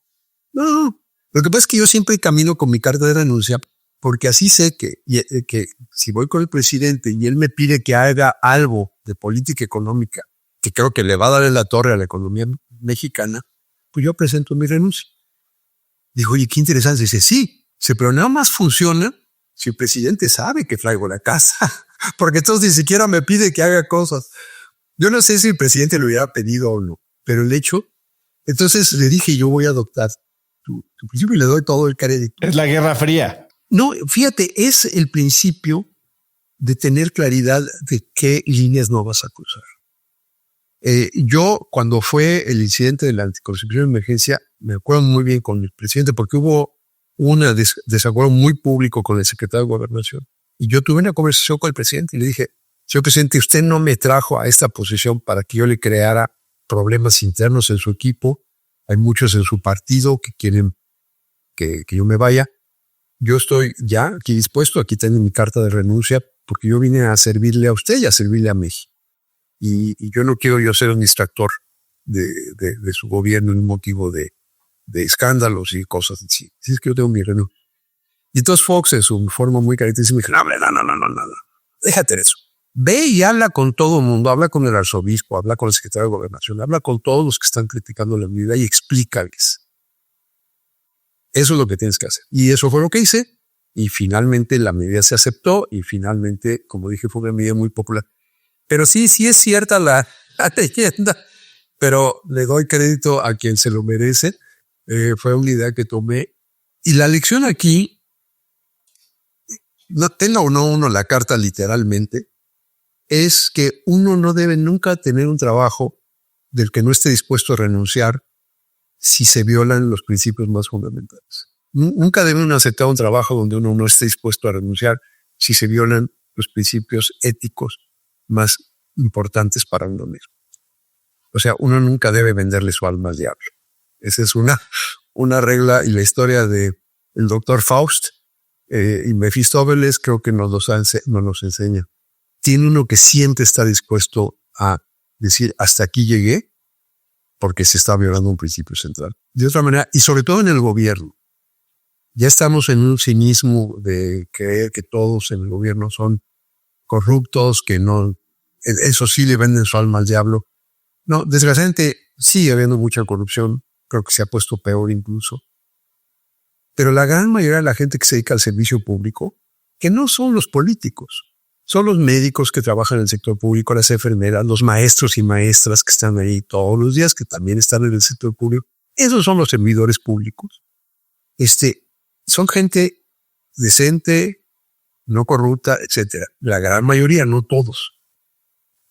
No. Lo que pasa es que yo siempre camino con mi carta de renuncia porque así sé que si voy con el presidente y él me pide que haga algo de política económica que creo que le va a dar en la torre a la economía mexicana, pues yo presento mi renuncia. Digo, oye, qué interesante. Dice, sí. Pero nada más funciona si el presidente sabe que traigo la casa, porque entonces ni siquiera me pide que haga cosas. Yo no sé si el presidente lo hubiera pedido o no, pero el hecho, entonces le dije, yo voy a adoptar tu principio y le doy todo el crédito. Es la Guerra Fría. No, fíjate, es el principio de tener claridad de qué líneas no vas a cruzar. Yo, cuando fue el incidente de la anticoncepción de emergencia, me acuerdo muy bien con el presidente porque hubo un desacuerdo muy público con el secretario de Gobernación. Y yo tuve una conversación con el presidente y le dije, señor presidente, usted no me trajo a esta posición para que yo le creara problemas internos en su equipo. Hay muchos en su partido que quieren que yo me vaya. Yo estoy ya aquí dispuesto, aquí tengo mi carta de renuncia, porque yo vine a servirle a usted y a servirle a México. Y yo no quiero yo ser un distractor de su gobierno en un motivo de escándalos y cosas así. Así es que yo tengo mi renuncia. Y entonces Fox, en su forma muy característica, me dijo, no, hombre, no. Déjate de eso. Ve y habla con todo el mundo, habla con el arzobispo, habla con el secretario de Gobernación, habla con todos los que están criticando la medida y explícales. Eso es lo que tienes que hacer. Y eso fue lo que hice. Y finalmente la medida se aceptó y finalmente, como dije, fue una medida muy popular. Pero sí es cierta la leyenda, pero le doy crédito a quien se lo merece. Fue una idea que tomé. Y la lección aquí, no tenga o no uno la carta literalmente, es que uno no debe nunca tener un trabajo del que no esté dispuesto a renunciar si se violan los principios más fundamentales. Nunca debe uno aceptar un trabajo donde uno no esté dispuesto a renunciar si se violan los principios éticos más importantes para uno mismo. O sea, uno nunca debe venderle su alma al diablo. Esa es una regla, y la historia de el doctor Faust y Mefistófeles creo que nos los enseña. Tiene uno que siempre está dispuesto a decir hasta aquí llegué porque se está violando un principio central. De otra manera, y sobre todo en el gobierno, ya estamos en un cinismo de creer que todos en el gobierno son corruptos, que no, eso sí le venden su alma al diablo. No, desgraciadamente sigue habiendo mucha corrupción, creo que se ha puesto peor incluso. Pero la gran mayoría de la gente que se dedica al servicio público, que no son los políticos, son los médicos que trabajan en el sector público, las enfermeras, los maestros y maestras que están ahí todos los días, que también están en el sector público. Esos son los servidores públicos. Son gente decente, no corrupta, etcétera. La gran mayoría, no todos.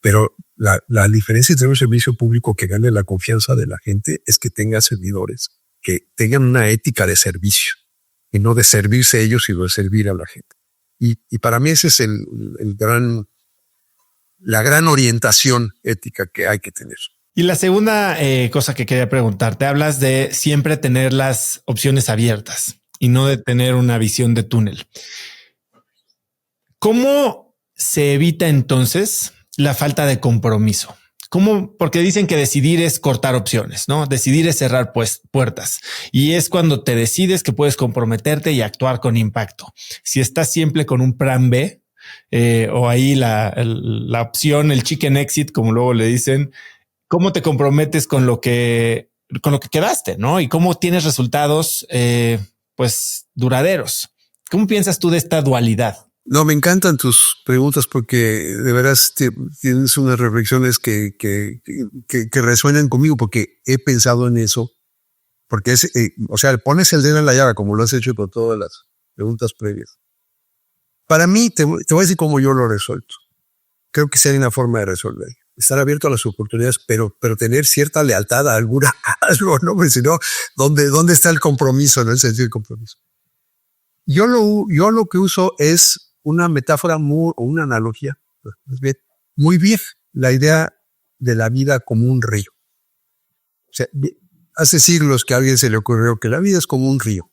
Pero la diferencia entre un servicio público que gane la confianza de la gente es que tenga servidores que tengan una ética de servicio, y no de servirse ellos, sino de servir a la gente. Y para mí ese es la gran orientación ética que hay que tener. Y la segunda cosa que quería preguntarte, hablas de siempre tener las opciones abiertas y no de tener una visión de túnel. ¿Cómo se evita entonces la falta de compromiso? ¿Cómo? Porque dicen que decidir es cortar opciones, ¿no? Decidir es cerrar puertas. Y es cuando te decides que puedes comprometerte y actuar con impacto. Si estás siempre con un plan B, o ahí la opción, el chicken exit, como luego le dicen, ¿cómo te comprometes con lo que quedaste, ¿no? Y cómo tienes resultados, pues, duraderos. ¿Cómo piensas tú de esta dualidad? No, me encantan tus preguntas porque de veras tienes unas reflexiones que resuenan conmigo, porque he pensado en eso, porque pones el dedo en la llaga como lo has hecho con todas las preguntas previas. Para mí, te voy a decir cómo yo lo he resuelto. Creo que sí hay una forma de resolver. Estar abierto a las oportunidades, pero tener cierta lealtad a algo, ¿no? Porque si no, ¿dónde está el compromiso, no? El sentido del compromiso. Yo lo que uso es una metáfora o una analogía, muy vieja, la idea de la vida como un río. O sea, hace siglos que a alguien se le ocurrió que la vida es como un río.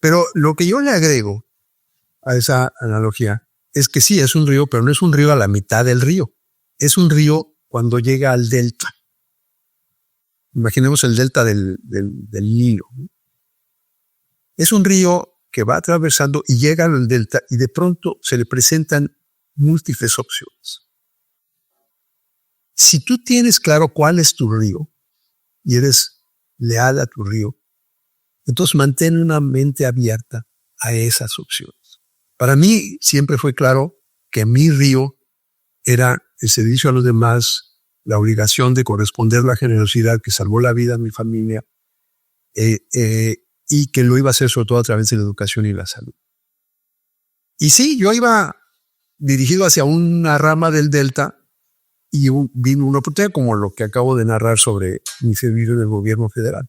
Pero lo que yo le agrego a esa analogía es que sí, es un río, pero no es un río a la mitad del río. Es un río cuando llega al delta. Imaginemos el delta del Nilo. Es un río que va atravesando y llega al delta, y de pronto se le presentan múltiples opciones. Si tú tienes claro cuál es tu río y eres leal a tu río, entonces mantén una mente abierta a esas opciones. Para mí siempre fue claro que mi río era el servicio a los demás, la obligación de corresponder la generosidad que salvó la vida a mi familia, y que lo iba a hacer sobre todo a través de la educación y la salud. Y sí, yo iba dirigido hacia una rama del delta, y vino una oportunidad como lo que acabo de narrar sobre mi servicio en el gobierno federal.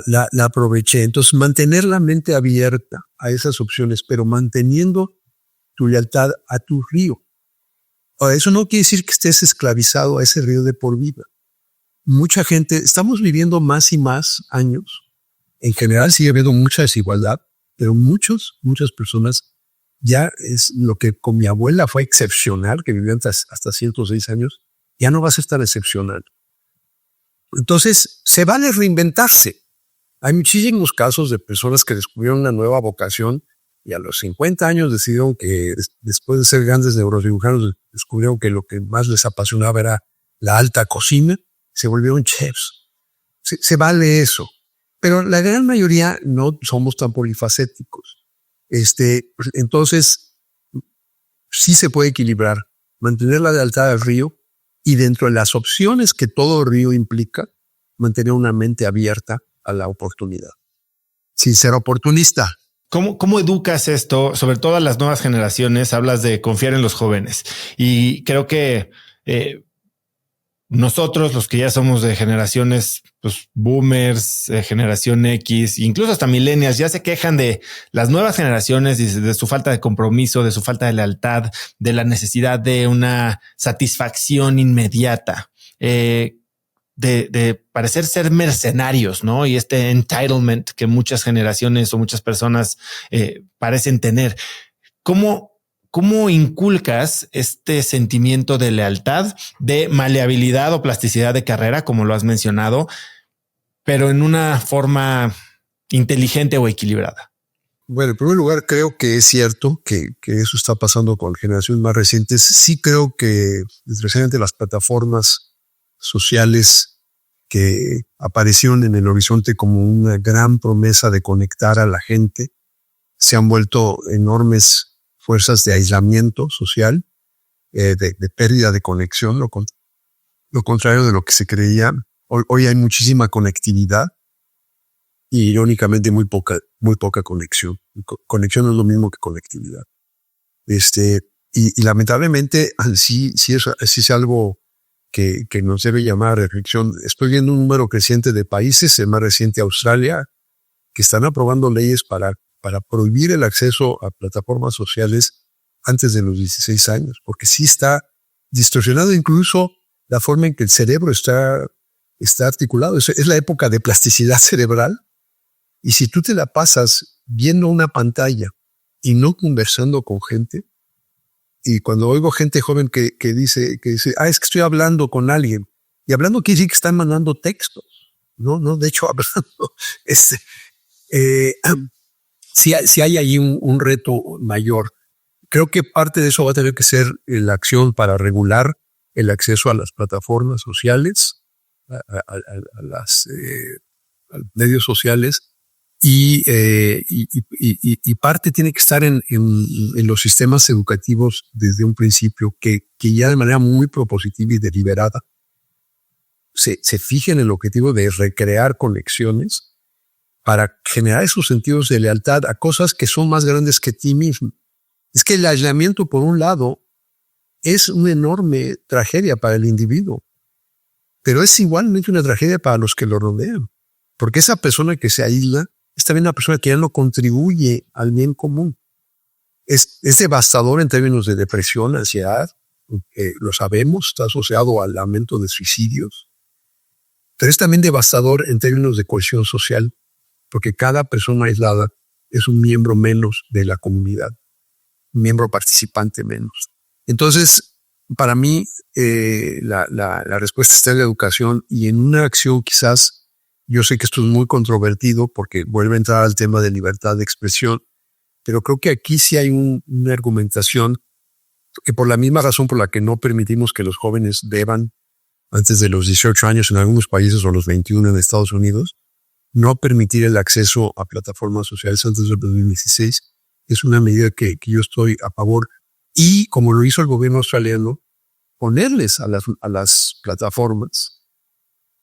La aproveché. Entonces, mantener la mente abierta a esas opciones, pero manteniendo tu lealtad a tu río. Ahora, eso no quiere decir que estés esclavizado a ese río de por vida. Mucha gente, estamos viviendo más y más años. En general sigue habiendo mucha desigualdad, pero muchas personas, ya es lo que con mi abuela fue excepcional, que vivió hasta 106 años, ya no vas a estar excepcional. Entonces, se vale reinventarse. Hay muchísimos casos de personas que descubrieron una nueva vocación y a los 50 años decidieron que, después de ser grandes neurocirujanos, descubrieron que lo que más les apasionaba era la alta cocina, se volvieron chefs. Se vale eso. Pero la gran mayoría no somos tan polifacéticos. Entonces, sí se puede equilibrar, mantener la lealtad al río, y dentro de las opciones que todo río implica, mantener una mente abierta a la oportunidad. Sin ser oportunista. ¿Cómo educas esto? Sobre todo a las nuevas generaciones, hablas de confiar en los jóvenes. Y creo que nosotros, los que ya somos de generaciones, pues boomers, generación X, incluso hasta millennials, ya se quejan de las nuevas generaciones y de su falta de compromiso, de su falta de lealtad, de la necesidad de una satisfacción inmediata. De parecer ser mercenarios, ¿no? Y este entitlement que muchas generaciones o muchas personas parecen tener. ¿Cómo inculcas este sentimiento de lealtad, de maleabilidad o plasticidad de carrera, como lo has mencionado, pero en una forma inteligente o equilibrada? Bueno, en primer lugar, creo que es cierto que eso está pasando con generaciones más recientes. Sí creo que, desgraciadamente, las plataformas sociales que aparecieron en el horizonte como una gran promesa de conectar a la gente se han vuelto enormes fuerzas de aislamiento social, de pérdida de conexión, lo contrario de lo que se creía. Hoy hay muchísima conectividad y irónicamente muy poca conexión. Conexión no es lo mismo que conectividad. Y lamentablemente sí es algo que nos debe llamar a reflexión. Estoy viendo un número creciente de países, el más reciente Australia, que están aprobando leyes para prohibir el acceso a plataformas sociales antes de los 16 años, porque sí está distorsionado incluso la forma en que el cerebro está articulado. Es la época de plasticidad cerebral, y si tú te la pasas viendo una pantalla y no conversando con gente, y cuando oigo gente joven que dice, es que estoy hablando con alguien, y hablando quiere decir que están mandando textos, no, de hecho hablando, si hay ahí un reto mayor. Creo que parte de eso va a tener que ser la acción para regular el acceso a las plataformas sociales, a los medios sociales, y parte tiene que estar en los sistemas educativos desde un principio, que ya de manera muy propositiva y deliberada se fijen en el objetivo de recrear conexiones para generar esos sentidos de lealtad a cosas que son más grandes que ti mismo. Es que el aislamiento, por un lado, es una enorme tragedia para el individuo, pero es igualmente una tragedia para los que lo rodean, porque esa persona que se aísla es también una persona que ya no contribuye al bien común. Es devastador en términos de depresión, ansiedad, lo sabemos, está asociado al aumento de suicidios, pero es también devastador en términos de cohesión social, porque cada persona aislada es un miembro menos de la comunidad, un miembro participante menos. Entonces, para mí, la respuesta está en la educación y en una acción quizás. Yo sé que esto es muy controvertido porque vuelve a entrar al tema de libertad de expresión, pero creo que aquí sí hay una argumentación que, por la misma razón por la que no permitimos que los jóvenes beban antes de los 18 años en algunos países o los 21 en Estados Unidos, no permitir el acceso a plataformas sociales antes del 2016 es una medida que yo estoy a favor. Y como lo hizo el gobierno australiano, ponerles a las plataformas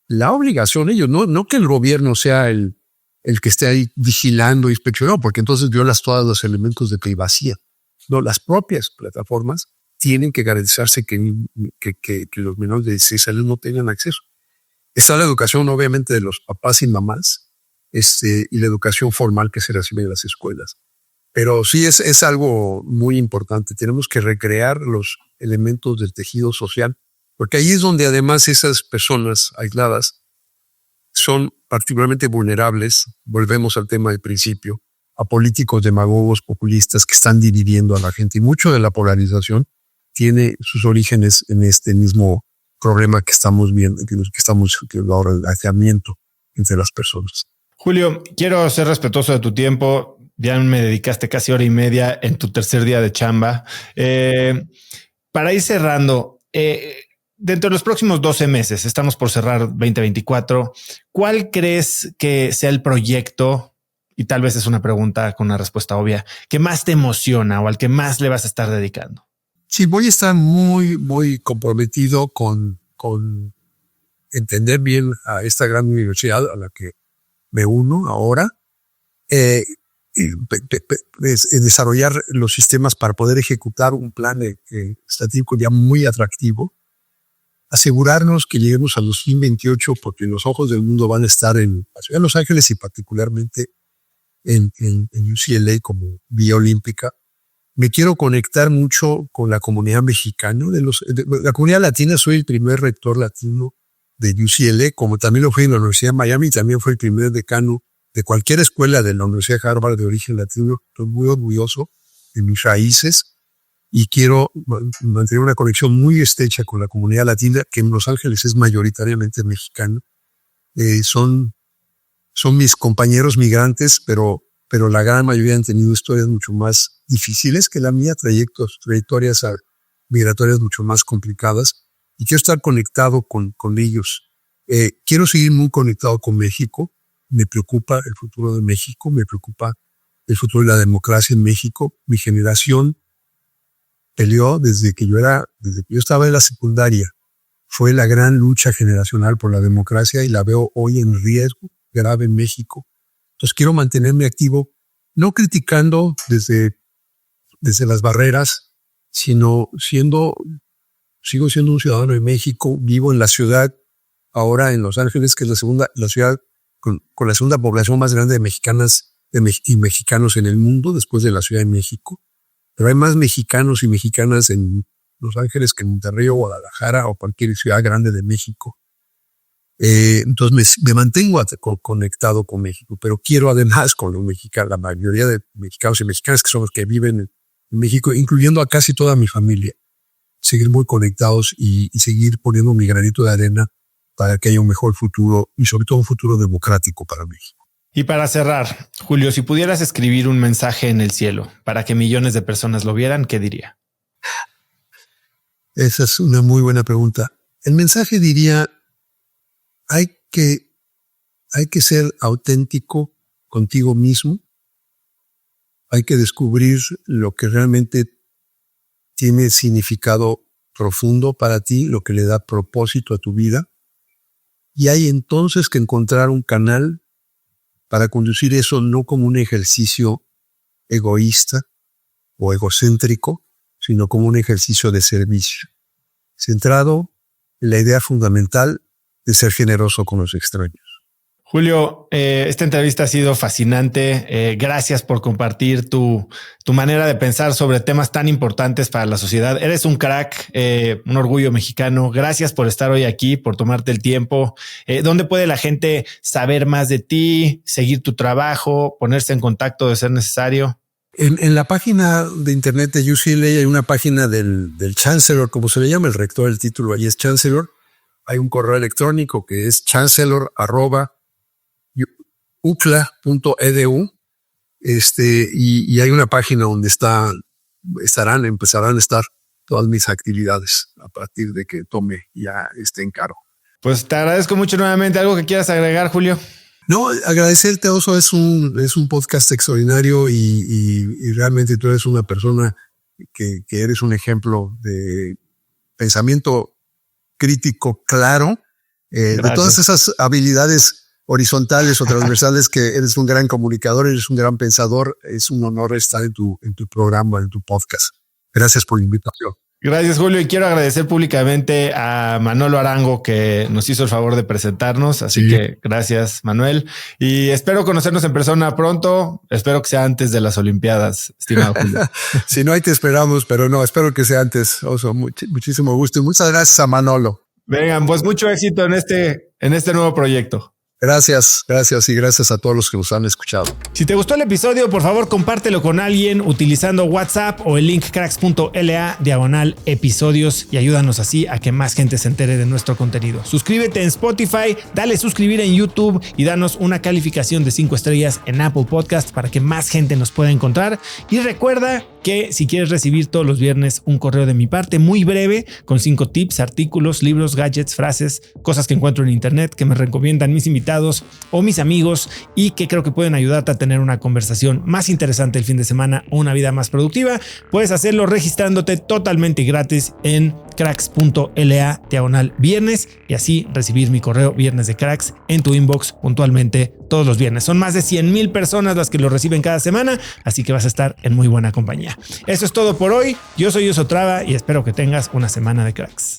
la obligación, ellos, no que el gobierno sea el que esté ahí vigilando, inspeccionando, porque entonces violas todos los elementos de privacidad. No, las propias plataformas tienen que garantizarse que los menores de 16 años no tengan acceso. Está la educación, obviamente, de los papás y mamás, y la educación formal que se recibe en las escuelas. Pero sí es algo muy importante. Tenemos que recrear los elementos del tejido social, porque ahí es donde además esas personas aisladas son particularmente vulnerables. Volvemos al tema del principio, a políticos demagogos populistas que están dividiendo a la gente. Y mucho de la polarización tiene sus orígenes en este mismo problema que estamos viendo, que estamos ahora, el aislamiento entre las personas. Julio, quiero ser respetuoso de tu tiempo. Ya me dedicaste casi hora y media en tu tercer día de chamba. Para ir cerrando, dentro de los próximos 12 meses, estamos por cerrar 2024, ¿cuál crees que sea el proyecto, y tal vez es una pregunta con una respuesta obvia, que más te emociona o al que más le vas a estar dedicando? Sí, voy a estar muy, muy comprometido con entender bien a esta gran universidad a la que me uno ahora. desarrollar los sistemas para poder ejecutar un plan estratégico ya muy atractivo, asegurarnos que lleguemos al 2028 porque los ojos del mundo van a estar en la ciudad de Los Ángeles y particularmente en UCLA como vía olímpica. Me quiero conectar mucho con la comunidad mexicana, la comunidad latina. Soy el primer rector latino de UCLA, como también lo fui en la Universidad de Miami, también fui el primer decano de cualquier escuela de la Universidad de Harvard de origen latino. Estoy muy orgulloso de mis raíces y quiero mantener una conexión muy estrecha con la comunidad latina, que en Los Ángeles es mayoritariamente mexicana. Son mis compañeros migrantes, pero la gran mayoría han tenido historias mucho más difíciles que la mía, trayectorias migratorias mucho más complicadas, y quiero estar conectado con ellos. Quiero seguir muy conectado con México. Me preocupa el futuro de México, me preocupa el futuro de la democracia en México. Mi generación peleó desde que yo estaba en la secundaria. Fue la gran lucha generacional por la democracia y la veo hoy en riesgo grave en México. Entonces quiero mantenerme activo, no criticando desde las barreras, sino sigo siendo un ciudadano de México, vivo en la ciudad, ahora en Los Ángeles, que es la ciudad con la segunda población más grande de mexicanas y mexicanos en el mundo, después de la Ciudad de México. Pero hay más mexicanos y mexicanas en Los Ángeles que en Monterrey o Guadalajara o cualquier ciudad grande de México. Entonces me mantengo conectado con México, pero quiero además con los mexicanos, la mayoría de mexicanos y mexicanas que son los que viven en México, incluyendo a casi toda mi familia, seguir muy conectados y seguir poniendo mi granito de arena para que haya un mejor futuro y sobre todo un futuro democrático para México. Y para cerrar, Julio, si pudieras escribir un mensaje en el cielo para que millones de personas lo vieran, ¿qué diría? Esa es una muy buena pregunta. El mensaje diría: hay que ser auténtico contigo mismo. Hay que descubrir lo que realmente tiene significado profundo para ti, lo que le da propósito a tu vida. Y hay entonces que encontrar un canal para conducir eso no como un ejercicio egoísta o egocéntrico, sino como un ejercicio de servicio, centrado en la idea fundamental de ser generoso con los extraños. Julio, esta entrevista ha sido fascinante. Gracias por compartir tu manera de pensar sobre temas tan importantes para la sociedad. Eres un crack, un orgullo mexicano. Gracias por estar hoy aquí, por tomarte el tiempo. ¿Dónde puede la gente saber más de ti, seguir tu trabajo, ponerse en contacto de ser necesario? En la página de internet de UCLA hay una página del chancellor, como se le llama, el rector, el título ahí es chancellor. Hay un correo electrónico que es chancellor@ucla.edu. Y hay una página donde empezarán a estar todas mis actividades a partir de que tome ya este encargo. Pues te agradezco mucho nuevamente. ¿Algo que quieras agregar, Julio? No, agradecerte, Oso. Es un podcast extraordinario y realmente tú eres una persona que eres un ejemplo de pensamiento crítico claro, de todas esas habilidades horizontales o transversales, que eres un gran comunicador, eres un gran pensador. Es un honor estar en tu programa, en tu podcast. Gracias por la invitación. Gracias, Julio. Y quiero agradecer públicamente a Manolo Arango, que nos hizo el favor de presentarnos. Así que gracias, Manuel. Y espero conocernos en persona pronto. Espero que sea antes de las Olimpiadas, estimado Julio. Si no, ahí te esperamos, pero no, espero que sea antes. Oso, muchísimo gusto y muchas gracias a Manolo. Vengan, pues mucho éxito en este nuevo proyecto. Gracias y gracias a todos los que nos han escuchado. Si te gustó el episodio, por favor, compártelo con alguien utilizando WhatsApp o el link cracks.la/episodios y ayúdanos así a que más gente se entere de nuestro contenido. Suscríbete en Spotify, dale suscribir en YouTube y danos una calificación de 5 estrellas en Apple Podcast para que más gente nos pueda encontrar. Y recuerda que si quieres recibir todos los viernes un correo de mi parte muy breve con 5 tips, artículos, libros, gadgets, frases, cosas que encuentro en internet que me recomiendan mis invitados o mis amigos y que creo que pueden ayudarte a tener una conversación más interesante el fin de semana o una vida más productiva, puedes hacerlo registrándote totalmente gratis en cracks.la/viernes y así recibir mi correo Viernes de Cracks en tu inbox puntualmente todos los viernes. Son más de 100,000 personas las que lo reciben cada semana, así que vas a estar en muy buena compañía. Eso es todo por hoy. Yo soy Oso Traba y espero que tengas una semana de cracks.